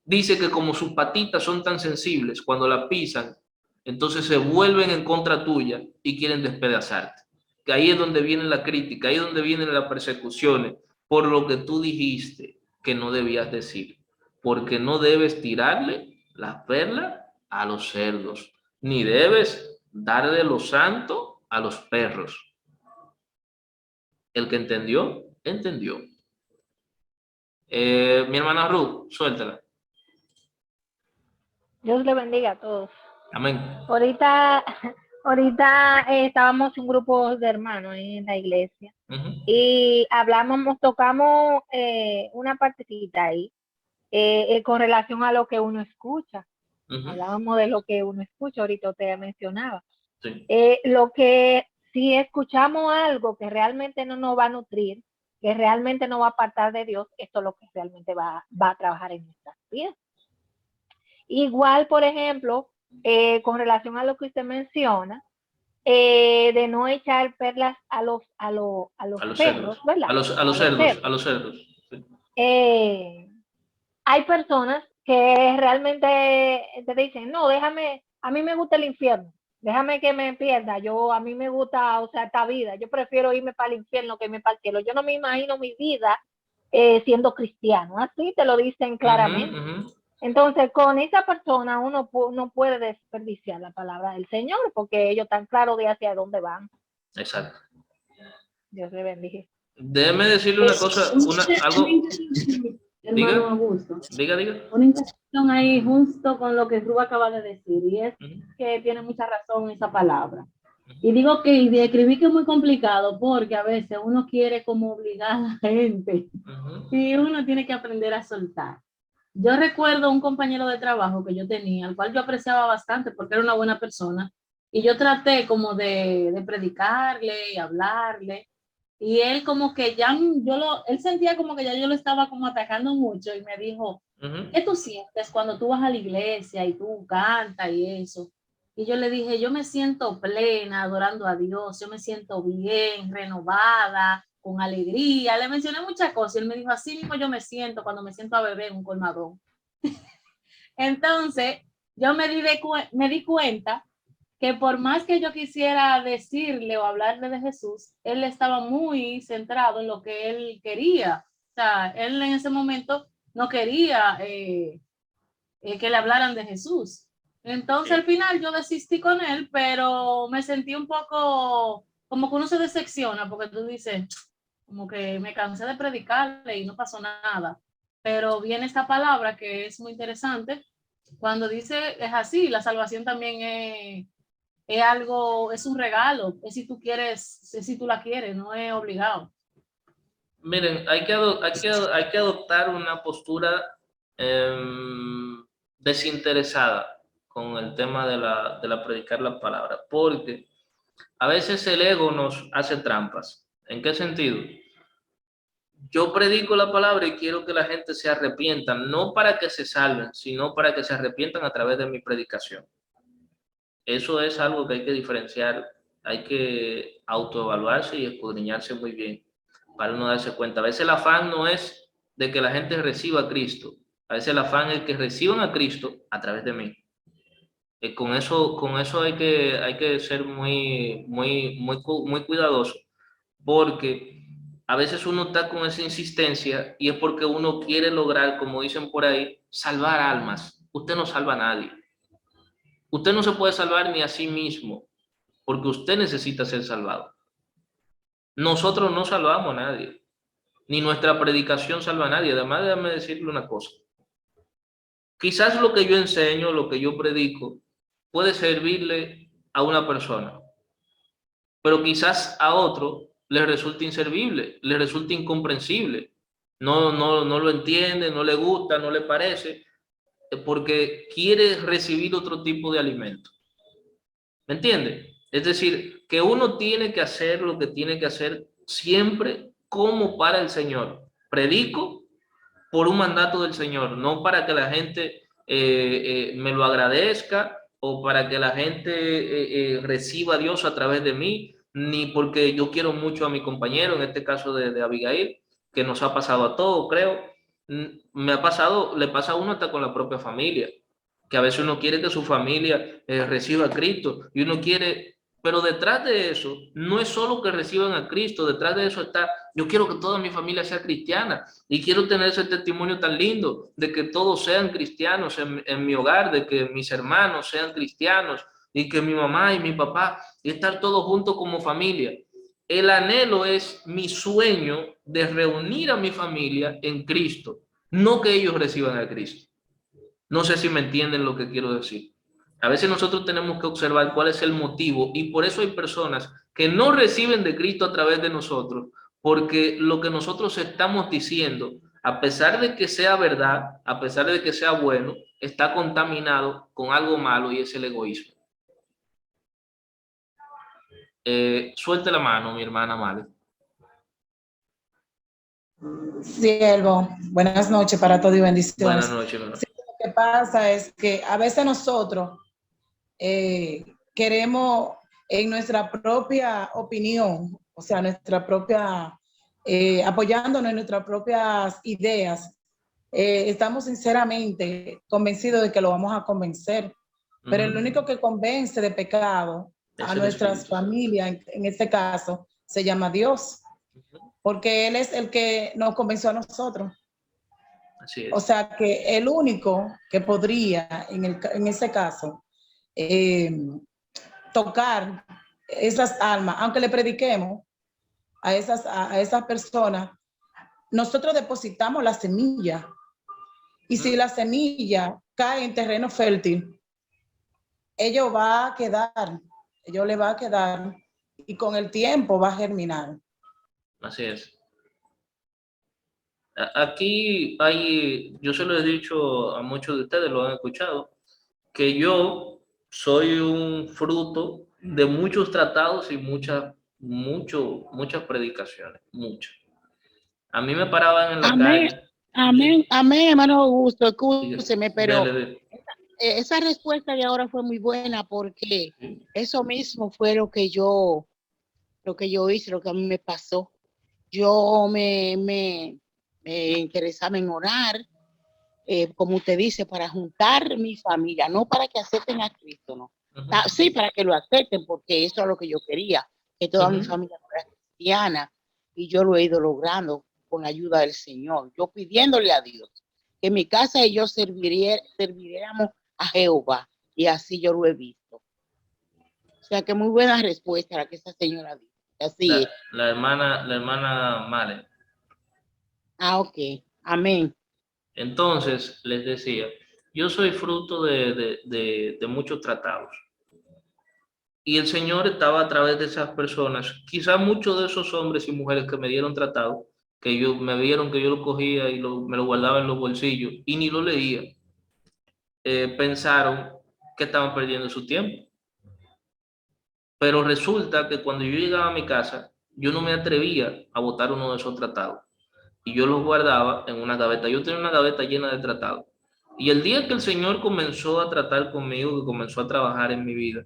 Dice que como sus patitas son tan sensibles, cuando la pisan, entonces se vuelven en contra tuya y quieren despedazarte. Que ahí es donde viene la crítica, ahí es donde vienen las persecuciones, por lo que tú dijiste que no debías decir. Porque no debes tirarle las perlas a los cerdos, ni debes darle lo santo a los perros. El que entendió, entendió. Mi hermana Ruth, suéltala. Dios le bendiga a todos. Amén. Ahorita estábamos un grupo de hermanos en la iglesia y tocamos una partecita ahí con relación a lo que uno escucha. Hablábamos de lo que uno escucha, ahorita usted mencionaba. Sí. Lo que si escuchamos algo que realmente no nos va a nutrir, que realmente no va a apartar de Dios, esto es lo que realmente va a trabajar en nuestras vidas. Igual, por ejemplo, con relación a lo que usted menciona, de no echar perlas a los perros, cerdos, ¿verdad? a los cerdos. Sí. Hay personas que realmente te dicen, no, déjame, a mí me gusta el infierno, déjame que me pierda, a mí me gusta, o sea, esta vida, yo prefiero irme para el infierno que irme para el cielo, yo no me imagino mi vida siendo cristiano, así te lo dicen claramente. Entonces, con esa persona uno no puede desperdiciar la palabra del Señor, porque ellos están claros de hacia dónde van. Exacto. Dios le bendiga. Déjeme decirle una cosa, algo. Hermano Augusto. Diga. Una intención ahí justo con lo que Rubén acaba de decir, y es que tiene mucha razón esa palabra. Y digo que y escribí que es muy complicado porque a veces uno quiere como obligar a la gente y uno tiene que aprender a soltar. Yo recuerdo un compañero de trabajo que yo tenía, al cual yo apreciaba bastante porque era una buena persona, y yo traté como de predicarle y hablarle, y él como que ya, él sentía como que ya yo lo estaba como atacando mucho, y me dijo, ¿qué tú sientes cuando tú vas a la iglesia y tú cantas y eso? Y yo le dije, yo me siento plena adorando a Dios, yo me siento bien, renovada, con alegría. Le mencioné muchas cosas y él me dijo, así mismo yo me siento cuando me siento a beber un colmadón. Entonces, yo me di cuenta que por más que yo quisiera decirle o hablarle de Jesús, él estaba muy centrado en lo que él quería. O sea, él en ese momento no quería que le hablaran de Jesús. Entonces al final yo desistí con él, pero me sentí un poco como que uno se decepciona porque tú dices, como que me cansé de predicarle y no pasó nada. Pero viene esta palabra que es muy interesante cuando dice, es así, la salvación también es algo, es un regalo, es si tú quieres, es si tú la quieres, no es obligado. Miren, hay que adoptar una postura desinteresada con el tema de la predicar la palabra, porque a veces el ego nos hace trampas. ¿En qué sentido? Yo predico la palabra y quiero que la gente se arrepienta, no para que se salven, sino para que se arrepientan a través de mi predicación. Eso es algo que hay que diferenciar, hay que autoevaluarse y escudriñarse muy bien para uno darse cuenta. A veces el afán no es de que la gente reciba a Cristo, a veces el afán es que reciban a Cristo a través de mí. Con eso hay que ser muy cuidadoso, porque a veces uno está con esa insistencia y es porque uno quiere lograr, como dicen por ahí, salvar almas. Usted no salva a nadie. Usted no se puede salvar ni a sí mismo, porque usted necesita ser salvado. Nosotros no salvamos a nadie, ni nuestra predicación salva a nadie. Además, déjame decirle una cosa. Quizás lo que yo enseño, lo que yo predico, puede servirle a una persona, pero quizás a otro le resulte inservible, le resulte incomprensible. No lo entiende, no le gusta, no le parece, porque quiere recibir otro tipo de alimento. ¿Me entiende? Es decir, que uno tiene que hacer lo que tiene que hacer siempre como para el Señor. Predico por un mandato del Señor, no para que la gente me lo agradezca o para que la gente reciba a Dios a través de mí, ni porque yo quiero mucho a mi compañero, en este caso de Abigail, que nos ha pasado a todos, creo. Me ha pasado, le pasa a uno hasta con la propia familia, que a veces uno quiere que su familia reciba a Cristo y uno quiere, pero detrás de eso no es solo que reciban a Cristo, detrás de eso está, yo quiero que toda mi familia sea cristiana y quiero tener ese testimonio tan lindo de que todos sean cristianos en mi hogar, de que mis hermanos sean cristianos y que mi mamá y mi papá, y estar todos juntos como familia. El anhelo es mi sueño de reunir a mi familia en Cristo, no que ellos reciban a Cristo. No sé si me entienden lo que quiero decir. A veces nosotros tenemos que observar cuál es el motivo y por eso hay personas que no reciben de Cristo a través de nosotros, porque lo que nosotros estamos diciendo, a pesar de que sea verdad, a pesar de que sea bueno, está contaminado con algo malo y es el egoísmo. Suelte la mano, mi hermana Male. Siervo, buenas noches para todos y bendiciones. Buenas noches, hermano. Sí, lo que pasa es que a veces nosotros queremos en nuestra propia opinión, o sea, nuestra propia, apoyándonos en nuestras propias ideas, estamos sinceramente convencidos de que lo vamos a convencer, pero el único que convence de pecado a nuestras familias, en este caso, se llama Dios. Porque Él es el que nos convenció a nosotros. Así es. O sea, que el único que podría, en ese caso, tocar esas almas, aunque le prediquemos a esas personas, nosotros depositamos la semilla. Y si la semilla cae en terreno fértil, ello va a quedar ellos le va a quedar y con el tiempo va a germinar. Así es. Aquí hay, yo se lo he dicho a muchos de ustedes, lo han escuchado, que yo soy un fruto de muchos tratados y muchas predicaciones, muchas. A mí me paraban en la Amén, calle. amén, amén, hermano Augusto, Sí, escúcheme, pero dele. esa respuesta de ahora fue muy buena porque Sí. eso mismo fue lo que yo hice, lo que a mí me pasó. Yo me interesaba en orar, como usted dice, para juntar mi familia, no para que acepten a Cristo, no. Sí, para que lo acepten, porque eso es lo que yo quería, que toda mi familia fuera cristiana, y yo lo he ido logrando con la ayuda del Señor, yo pidiéndole a Dios que en mi casa y yo serviríamos a Jehová, y así yo lo he visto. O sea que muy buena respuesta la que esa señora dijo. Así es. La hermana Male. Ok, amén. Entonces, les decía, yo soy fruto de muchos tratados. Y el Señor estaba a través de esas personas, quizá muchos de esos hombres y mujeres que me dieron tratado, que me vieron que yo lo cogía y me lo guardaba en los bolsillos y ni lo leía, pensaron que estaban perdiendo su tiempo. Pero resulta que cuando yo llegaba a mi casa, yo no me atrevía a botar uno de esos tratados. Y yo los guardaba en una gaveta. Yo tenía una gaveta llena de tratados. Y el día que el Señor comenzó a tratar conmigo, que comenzó a trabajar en mi vida,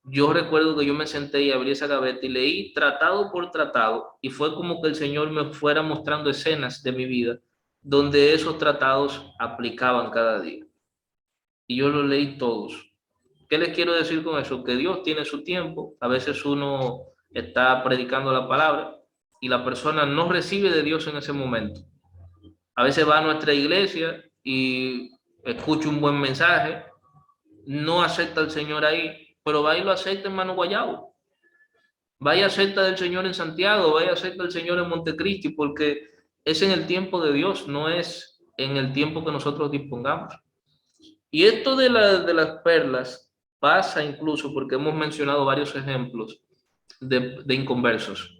yo recuerdo que yo me senté y abrí esa gaveta y leí tratado por tratado. Y fue como que el Señor me fuera mostrando escenas de mi vida donde esos tratados aplicaban cada día. Y yo los leí todos. ¿Qué les quiero decir con eso? Que Dios tiene su tiempo. A veces uno está predicando la palabra y la persona no recibe de Dios en ese momento. A veces va a nuestra iglesia y escucha un buen mensaje, no acepta al Señor ahí, pero va y lo acepta en Mano Guayabo. Vaya acepta del Señor en Santiago, vaya acepta del Señor en Montecristi, porque es en el tiempo de Dios, no es en el tiempo que nosotros dispongamos. Y esto de las perlas pasa incluso, porque hemos mencionado varios ejemplos de inconversos,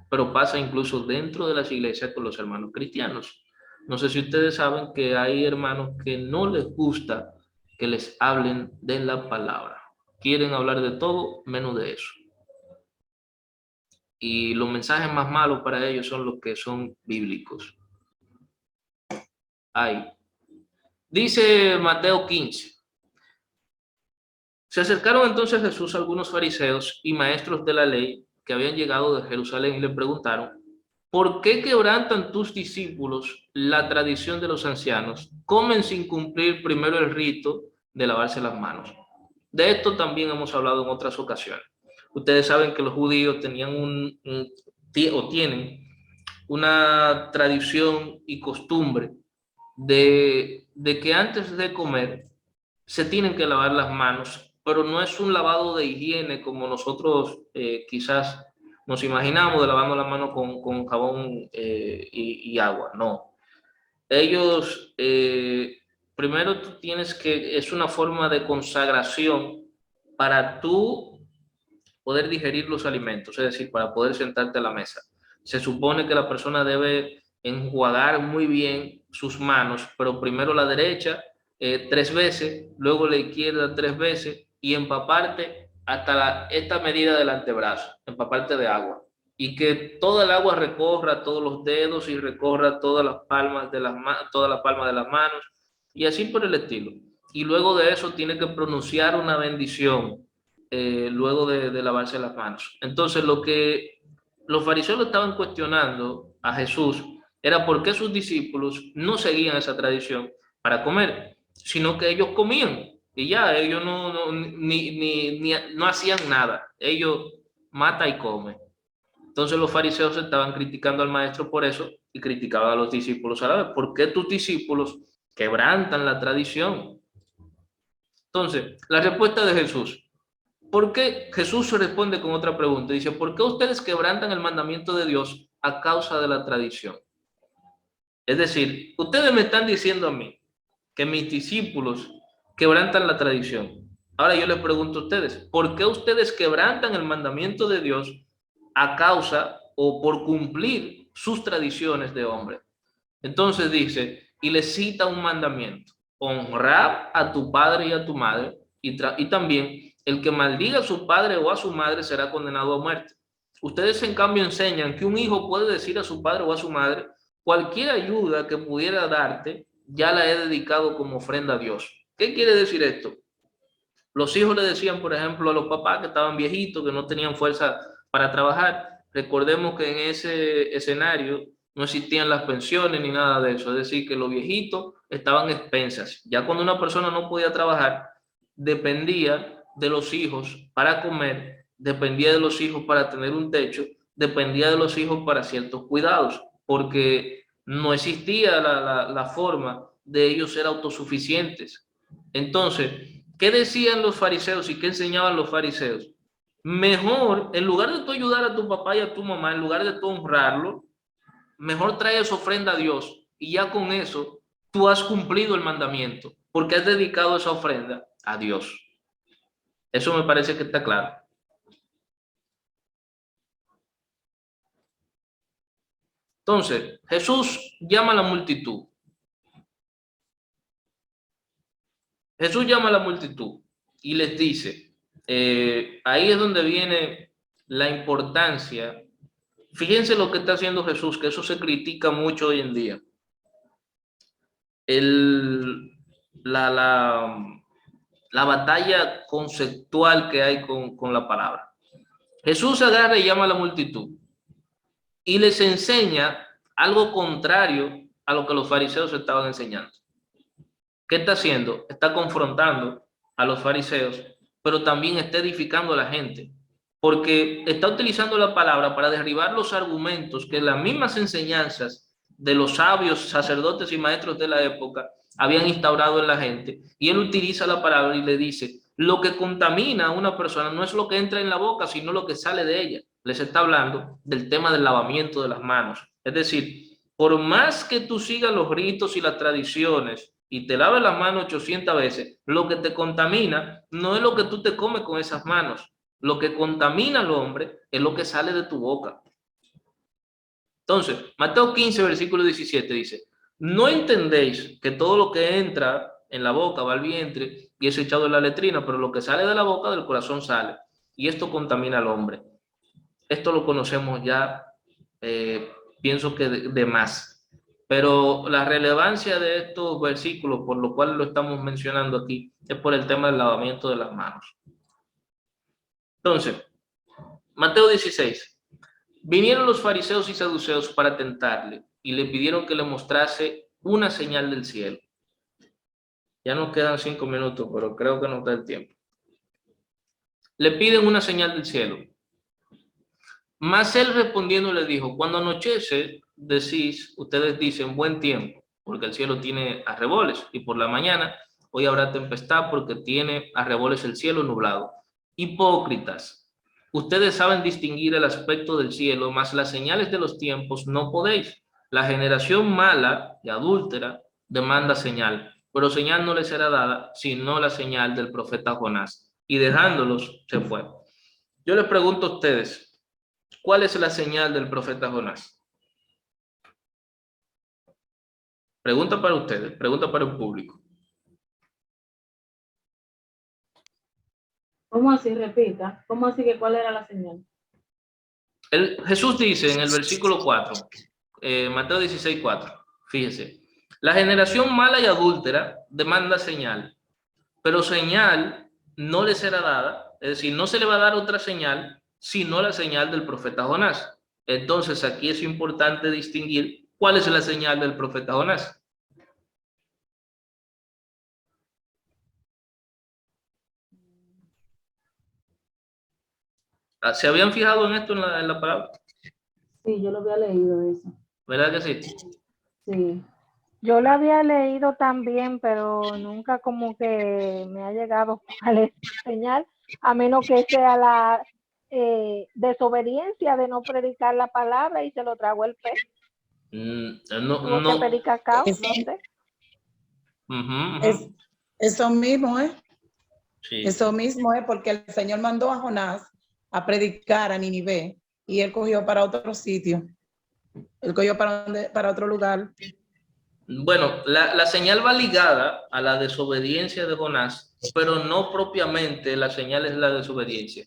pero pasa incluso dentro de las iglesias con los hermanos cristianos. No sé si ustedes saben que hay hermanos que no les gusta que les hablen de la palabra. Quieren hablar de todo menos de eso. Y los mensajes más malos para ellos son los que son bíblicos. Dice Mateo 15. Se acercaron entonces a Jesús algunos fariseos y maestros de la ley que habían llegado de Jerusalén y le preguntaron: ¿por qué quebrantan tus discípulos la tradición de los ancianos? Comen sin cumplir primero el rito de lavarse las manos. De esto también hemos hablado en otras ocasiones. Ustedes saben que los judíos tenían tienen una tradición y costumbre de que antes de comer se tienen que lavar las manos, pero no es un lavado de higiene como nosotros quizás nos imaginamos, de lavando las manos con jabón y agua. No. Ellos, primero tú tienes que, es una forma de consagración para tú poder digerir los alimentos, es decir, para poder sentarte a la mesa. Se supone que la persona debe enjuagar muy bien sus manos, pero primero la derecha 3 veces, luego la izquierda 3 veces y empaparte hasta esta medida del antebrazo, empaparte de agua. Y que toda el agua recorra todos los dedos y recorra todas las palmas de toda la palma de las manos y así por el estilo. Y luego de eso tiene que pronunciar una bendición luego de lavarse las manos. Entonces lo que los fariseos estaban cuestionando a Jesús era por qué sus discípulos no seguían esa tradición para comer, sino que ellos comían y ya, ellos no hacían nada, ellos mata y come. Entonces los fariseos estaban criticando al maestro por eso y criticaban a los discípulos a la vez. ¿Por qué tus discípulos quebrantan la tradición? Entonces, la respuesta de Jesús. ¿Por qué? Jesús responde con otra pregunta. Dice, ¿por qué ustedes quebrantan el mandamiento de Dios a causa de la tradición? Es decir, ustedes me están diciendo a mí que mis discípulos quebrantan la tradición. Ahora yo les pregunto a ustedes, ¿por qué ustedes quebrantan el mandamiento de Dios a causa o por cumplir sus tradiciones de hombre? Entonces dice, y le cita un mandamiento: honrar a tu padre y a tu madre, y también el que maldiga a su padre o a su madre será condenado a muerte. Ustedes en cambio enseñan que un hijo puede decir a su padre o a su madre: cualquier ayuda que pudiera darte, ya la he dedicado como ofrenda a Dios. ¿Qué quiere decir esto? Los hijos le decían, por ejemplo, a los papás que estaban viejitos, que no tenían fuerza para trabajar. Recordemos que en ese escenario no existían las pensiones ni nada de eso. Es decir, que los viejitos estaban expensas. Ya cuando una persona no podía trabajar, dependía de los hijos para comer, dependía de los hijos para tener un techo, dependía de los hijos para ciertos cuidados, porque no existía la forma de ellos ser autosuficientes. Entonces, ¿qué decían los fariseos y qué enseñaban los fariseos? Mejor, en lugar de tú ayudar a tu papá y a tu mamá, en lugar de tú honrarlo, mejor trae esa ofrenda a Dios y ya con eso tú has cumplido el mandamiento porque has dedicado esa ofrenda a Dios. Eso me parece que está claro. Entonces, Jesús llama a la multitud. Jesús llama a la multitud y les dice, ahí es donde viene la importancia. Fíjense lo que está haciendo Jesús, que eso se critica mucho hoy en día. La batalla conceptual que hay con la palabra. Jesús agarra y llama a la multitud y les enseña algo contrario a lo que los fariseos estaban enseñando. ¿Qué está haciendo? Está confrontando a los fariseos, pero también está edificando a la gente, porque está utilizando la palabra para derribar los argumentos que las mismas enseñanzas de los sabios, sacerdotes y maestros de la época habían instaurado en la gente, y él utiliza la palabra y le dice, lo que contamina a una persona no es lo que entra en la boca, sino lo que sale de ella. Les está hablando del tema del lavamiento de las manos. Es decir, por más que tú sigas los ritos y las tradiciones y te laves las manos 800 veces, lo que te contamina no es lo que tú te comes con esas manos. Lo que contamina al hombre es lo que sale de tu boca. Entonces, Mateo 15, versículo 17 dice, ¿no entendéis que todo lo que entra en la boca va al vientre y es echado en la letrina, pero lo que sale de la boca del corazón sale? Y esto contamina al hombre. Esto lo conocemos ya, pienso que de más. Pero la relevancia de estos versículos, por lo cual lo estamos mencionando aquí, es por el tema del lavamiento de las manos. Entonces, Mateo 16. Vinieron los fariseos y saduceos para tentarle y le pidieron que le mostrase una señal del cielo. Ya nos quedan 5 minutos, pero creo que nos da el tiempo. Le piden una señal del cielo. Mas él respondiendo le dijo, cuando anochece, ustedes dicen buen tiempo, porque el cielo tiene arreboles, y por la mañana, hoy habrá tempestad porque tiene arreboles el cielo nublado. Hipócritas, ustedes saben distinguir el aspecto del cielo, mas las señales de los tiempos no podéis. La generación mala y adúltera demanda señal, pero señal no les será dada, sino la señal del profeta Jonás. Y dejándolos, se fue. Yo les pregunto a ustedes, ¿cuál es la señal del profeta Jonás? Pregunta para ustedes, pregunta para el público. ¿Cómo así? Repita. ¿Cómo así que cuál era la señal? Jesús dice en el versículo 4, Mateo 16, 4, fíjese, la generación mala y adúltera demanda señal, pero señal no le será dada, es decir, no se le va a dar otra señal, sino la señal del profeta Jonás. Entonces aquí es importante distinguir cuál es la señal del profeta Jonás. ¿Se habían fijado en esto en la palabra? Sí, yo lo había leído eso. ¿Verdad que sí? Sí. Yo la había leído también, pero nunca como que me ha llegado a la señal, a menos que sea la desobediencia de no predicar la palabra y se lo tragó el pez. Tuvo que pedir cacao, no sé. Uh-huh. Es eso mismo, ¿eh? Sí. Eso mismo es porque el Señor mandó a Jonás a predicar a Nínive y él cogió para otro sitio. Él cogió para otro lugar. Bueno, la señal va ligada a la desobediencia de Jonás, pero no propiamente la señal es la desobediencia.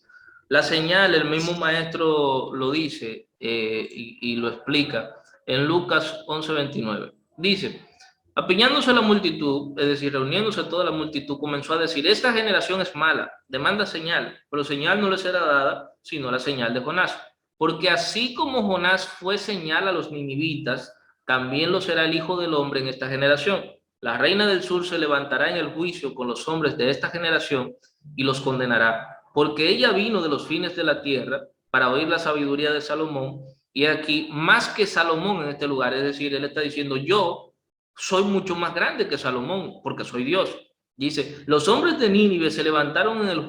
La señal, el mismo maestro lo dice y lo explica en Lucas 11:29. Dice, apiñándose la multitud, es decir, reuniéndose toda la multitud, comenzó a decir, esta generación es mala, demanda señal, pero señal no le será dada, sino la señal de Jonás. Porque así como Jonás fue señal a los ninivitas, también lo será el Hijo del Hombre en esta generación. La reina del sur se levantará en el juicio con los hombres de esta generación y los condenará, porque ella vino de los fines de la tierra para oír la sabiduría de Salomón, y aquí más que Salomón en este lugar, es decir, él está diciendo, yo soy mucho más grande que Salomón, porque soy Dios. Dice, los hombres de Nínive se levantarán en el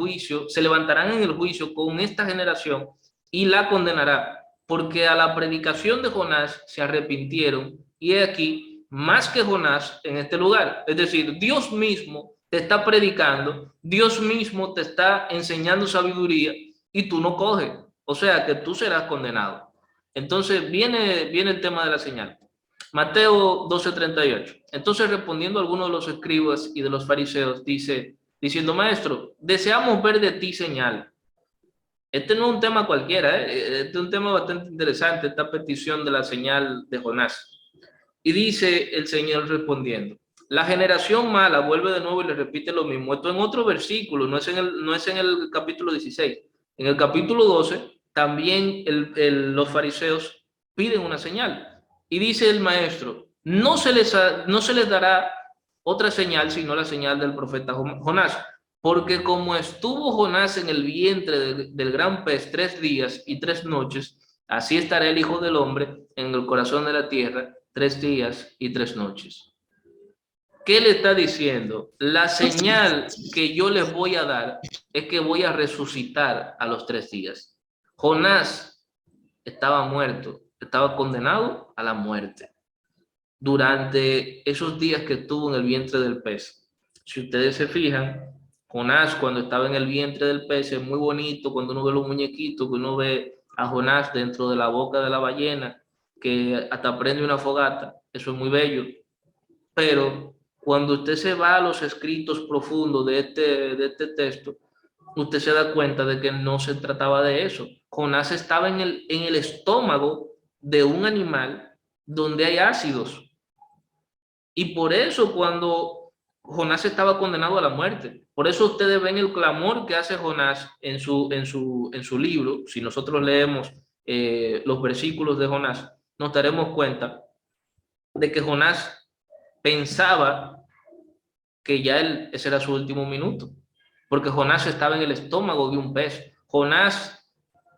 juicio con esta generación y la condenará, porque a la predicación de Jonás se arrepintieron, y he aquí, más que Jonás en este lugar. Es decir, Dios mismo te está predicando, Dios mismo te está enseñando sabiduría, y tú no coges, o sea que tú serás condenado. Entonces viene el tema de la señal. Mateo 12:38. Entonces respondiendo a algunos de los escribas y de los fariseos, diciendo, maestro, deseamos ver de ti señal. Este no es un tema cualquiera, este es un tema bastante interesante, esta petición de la señal de Jonás. Y dice el Señor respondiendo, la generación mala vuelve de nuevo y le repite lo mismo. Esto en otro versículo, no es en el capítulo 16. En el capítulo 12 también los fariseos piden una señal. Y dice el maestro, no se les dará otra señal sino la señal del profeta Jonás. Porque como estuvo Jonás en el vientre del gran pez 3 días y 3 noches, así estará el Hijo del Hombre en el corazón de la tierra 3 días y 3 noches. ¿Qué le está diciendo? La señal que yo les voy a dar es que voy a resucitar a los 3 días. Jonás estaba muerto, estaba condenado a la muerte durante esos días que estuvo en el vientre del pez. Si ustedes se fijan, Jonás cuando estaba en el vientre del pez es muy bonito, cuando uno ve los muñequitos, que uno ve a Jonás dentro de la boca de la ballena, que hasta prende una fogata, eso es muy bello. Pero cuando usted se va a los escritos profundos de este texto, usted se da cuenta de que no se trataba de eso. Jonás estaba en el estómago de un animal donde hay ácidos. Y por eso cuando Jonás estaba condenado a la muerte, por eso ustedes ven el clamor que hace Jonás en su libro. Si nosotros leemos los versículos de Jonás, nos daremos cuenta de que Jonás pensaba que ya ese era su último minuto, porque Jonás estaba en el estómago de un pez. Jonás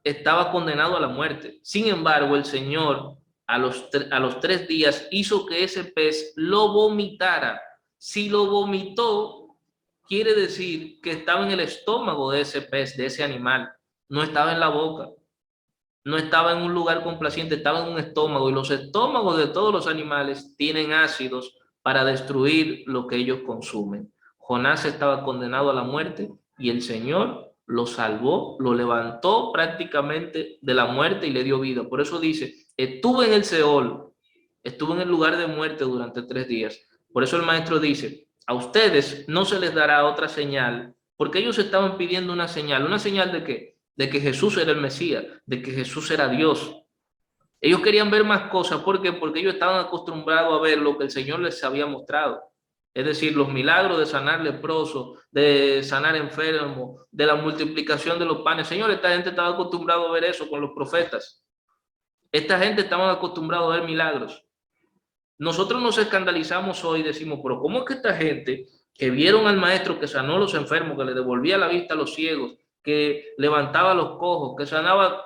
estaba condenado a la muerte. Sin embargo, el Señor a los 3 días hizo que ese pez lo vomitara. Si lo vomitó, quiere decir que estaba en el estómago de ese pez, de ese animal. No estaba en la boca, no estaba en un lugar complaciente, estaba en un estómago, y los estómagos de todos los animales tienen ácidos para destruir lo que ellos consumen. Jonás estaba condenado a la muerte y el Señor lo salvó, lo levantó prácticamente de la muerte y le dio vida. Por eso dice, estuve en el Seol, estuve en el lugar de muerte durante 3 días. Por eso el maestro dice, a ustedes no se les dará otra señal, porque ellos estaban pidiendo una señal ¿de qué? De que Jesús era el Mesías, de que Jesús era Dios. Ellos querían ver más cosas. ¿Por qué? Porque ellos estaban acostumbrados a ver lo que el Señor les había mostrado. Es decir, los milagros de sanar leprosos, de sanar enfermos, de la multiplicación de los panes. Señor, esta gente estaba acostumbrada a ver eso con los profetas. Esta gente estaba acostumbrada a ver milagros. Nosotros nos escandalizamos hoy y decimos, pero ¿cómo es que esta gente que vieron al maestro que sanó a los enfermos, que le devolvía la vista a los ciegos, que levantaba a los cojos, que sanaba,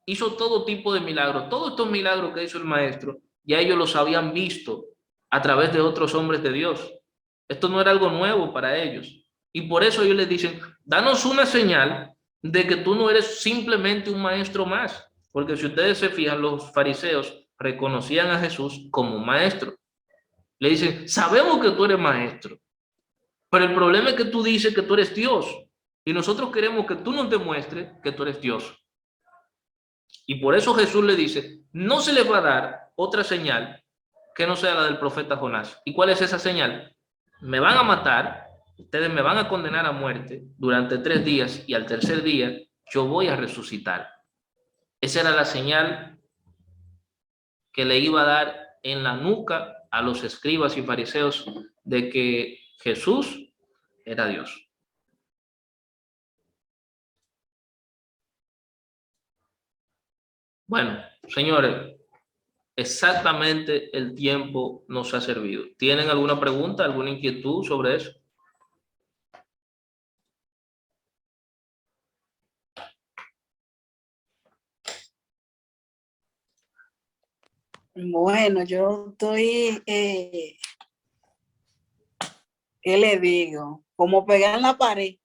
hizo todo tipo de milagros? Todos estos milagros que hizo el maestro, ya ellos los habían visto a través de otros hombres de Dios. Esto no era algo nuevo para ellos. Y por eso ellos les dicen, danos una señal de que tú no eres simplemente un maestro más. Porque si ustedes se fijan, los fariseos reconocían a Jesús como maestro. Le dicen, sabemos que tú eres maestro. Pero el problema es que tú dices que tú eres Dios y nosotros queremos que tú nos demuestres que tú eres Dios. Y por eso Jesús le dice, no se les va a dar otra señal que no sea la del profeta Jonás. ¿Y cuál es esa señal? Me van a matar, ustedes me van a condenar a muerte durante 3 días y al tercer día yo voy a resucitar. Esa era la señal que le iba a dar en la nuca a los escribas y fariseos de que Jesús era Dios. Bueno, señores, exactamente el tiempo nos ha servido. ¿Tienen alguna pregunta, alguna inquietud sobre eso? Bueno, yo estoy, ¿qué le digo? Como pegar en la pared,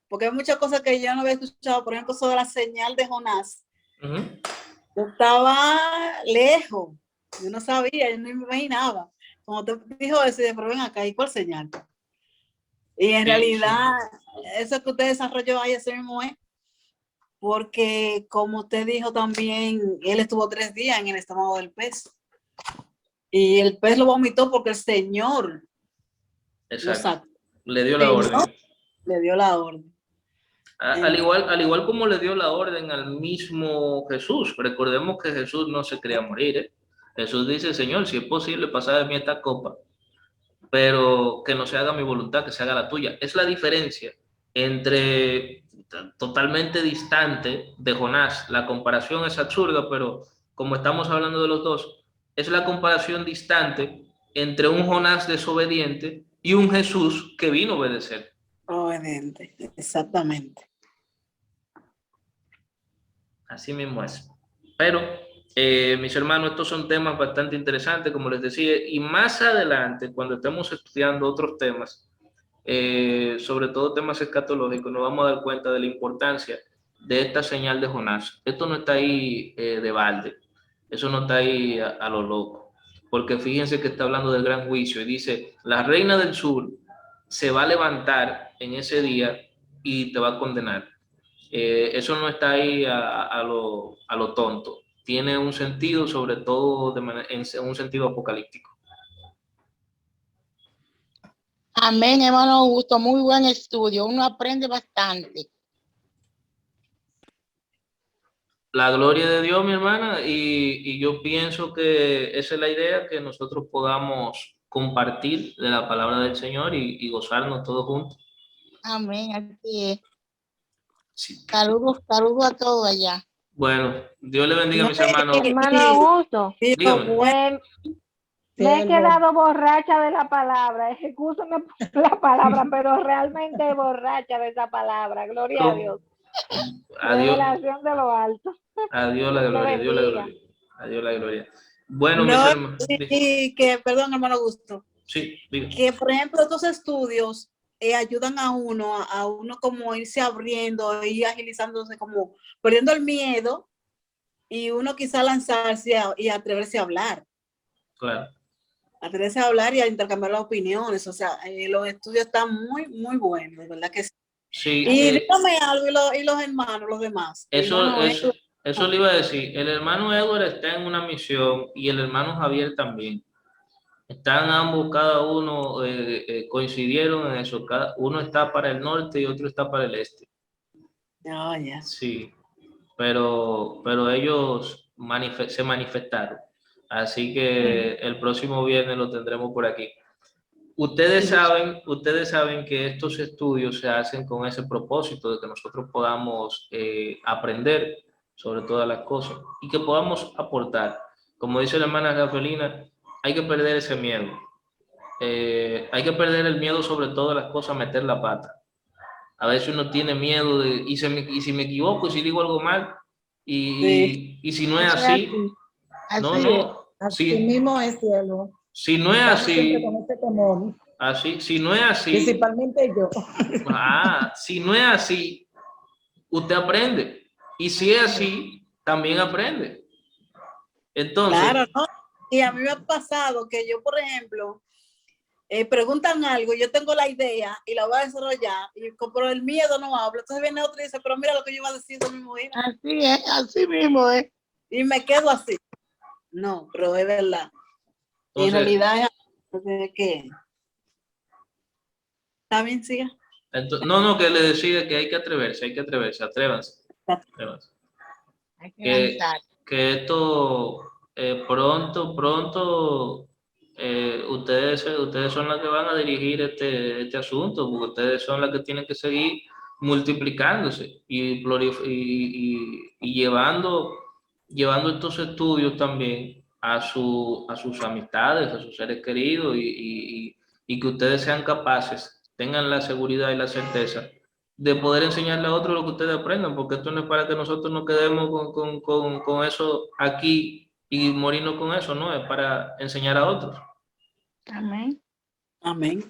porque hay muchas cosas que yo no había escuchado, por ejemplo, sobre la señal de Jonás. Yo estaba lejos, yo no sabía, yo no me imaginaba. Como te dijo eso, pero ven acá, ¿y cuál señal? Y en realidad, eso que usted desarrolló ahí, eso mismo es, porque como usted dijo también, él estuvo 3 días en el estómago del pez. Y el pez lo vomitó porque el Señor le dio la orden. Le dio la orden. Al igual como le dio la orden al mismo Jesús. Recordemos que Jesús no se quería morir, ¿eh? Jesús dice, Señor, si es posible pasar de mí esta copa, pero que no se haga mi voluntad, que se haga la tuya. Es la diferencia entre totalmente distante de Jonás. La comparación es absurda, pero como estamos hablando de los dos, es la comparación distante entre un Jonás desobediente y un Jesús que vino a obedecer. Obediente, exactamente. Así mismo es. Pero, mis hermanos, estos son temas bastante interesantes, como les decía, y más adelante, cuando estemos estudiando otros temas, sobre todo temas escatológicos, nos vamos a dar cuenta de la importancia de esta señal de Jonás. Esto no está ahí de balde, eso no está ahí a lo loco, porque fíjense que está hablando del gran juicio y dice, la reina del sur se va a levantar en ese día y te va a condenar. Eso no está ahí a lo tonto, tiene un sentido, sobre todo en un sentido apocalíptico. Amén, hermano Augusto, muy buen estudio, uno aprende bastante. La gloria de Dios, mi hermana, y yo pienso que esa es la idea, que nosotros podamos compartir de la palabra del Señor y gozarnos todos juntos. Amén, así es. Sí. Saludos a todos allá. Bueno, Dios le bendiga a mis hermanos. Hermano Augusto, Dígame. me he quedado borracha de la palabra, excúsame por la palabra, pero realmente borracha de esa palabra, gloria a Dios. Adiós. Revelación de lo alto. Adiós la gloria, Dios la gloria. Adiós la gloria. Bueno, mis hermanos. Y que, perdón, hermano Augusto. Sí, diga. Que, por ejemplo, estos estudios ayudan a uno como irse abriendo, ir agilizándose, como perdiendo el miedo y uno quizá lanzarse y atreverse a hablar. Claro. Atreverse a hablar y a intercambiar las opiniones. O sea, los estudios están muy, muy buenos, de verdad que sí. Sí, y dígame algo, y los hermanos, los demás. Eso le iba a decir. El hermano Edward está en una misión y el hermano Javier también. Están ambos, cada uno coincidieron en eso. Uno está para el norte y otro está para el este. Ya. Sí, pero ellos se manifestaron. Así que el próximo viernes lo tendremos por aquí. Ustedes saben que estos estudios se hacen con ese propósito de que nosotros podamos aprender sobre todas las cosas y que podamos aportar. Como dice la hermana Rafaelina, hay que perder ese miedo. Hay que perder el miedo sobre todas las cosas, meter la pata. A veces uno tiene miedo de, y si me equivoco, y si digo algo mal, y si no es así, Así mismo es, cielo. Si no es así, con ese temor. Si no es así, principalmente yo. Si no es así, usted aprende. Y si es así, también aprende. Entonces. Claro, ¿no? Y a mí me ha pasado que yo, por ejemplo, preguntan algo, yo tengo la idea y la voy a desarrollar, y por el miedo no hablo. Entonces viene otro y dice, pero mira lo que yo iba a decir, eso mismo era. Así es, así mismo es. Y me quedo así. No, pero es verdad. Y en Entonces, realidad es que... ¿Está bien, siga? no, que le decía que hay que atreverse, atrévanse. Hay que Que, lanzar. que esto pronto, ustedes son las que van a dirigir este asunto, porque ustedes son las que tienen que seguir multiplicándose y llevando estos estudios también a sus amistades, a sus seres queridos, y que ustedes sean capaces, tengan la seguridad y la certeza de poder enseñarle a otros lo que ustedes aprendan, porque esto no es para que nosotros nos quedemos con eso aquí y morirnos con eso, no, es para enseñar a otros. Amén. Amén.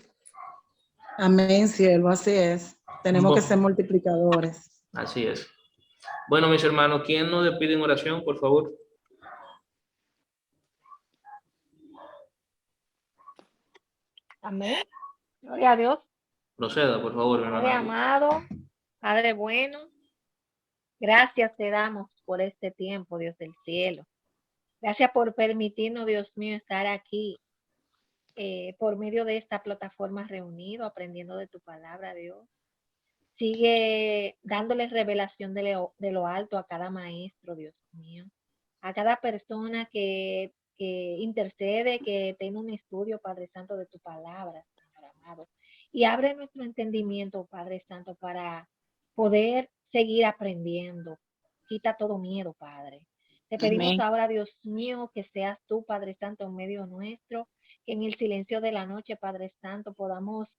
Amén, siervo, así es. Tenemos que ser multiplicadores. Así es. Bueno, mis hermanos, ¿quién nos despide en oración, por favor? Amén. Gloria a Dios. Proceda, por favor, mi Padre hermano. amado, Padre bueno, gracias te damos por este tiempo, Dios del cielo. Gracias por permitirnos, Dios mío, estar aquí por medio de esta plataforma reunido, aprendiendo de tu palabra, Dios. Sigue dándoles revelación de lo alto a cada maestro, Dios mío. A cada persona que intercede, que tiene un estudio, Padre Santo, de tu palabra, Señor amado. Y abre nuestro entendimiento, Padre Santo, para poder seguir aprendiendo. Quita todo miedo, Padre. Te pedimos Amén. ahora, Dios mío, que seas tú, Padre Santo, en medio nuestro, que en el silencio de la noche, Padre Santo, podamos,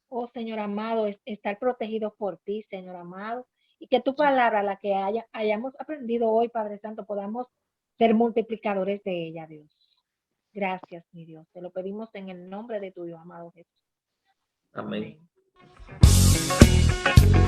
oh Señor amado, estar protegidos por ti, Señor amado, y que tu palabra, la que hayamos aprendido hoy, Padre Santo, podamos ser multiplicadores de ella, Dios. Gracias, mi Dios. Te lo pedimos en el nombre de tu Dios amado Jesús. Amén. Amén.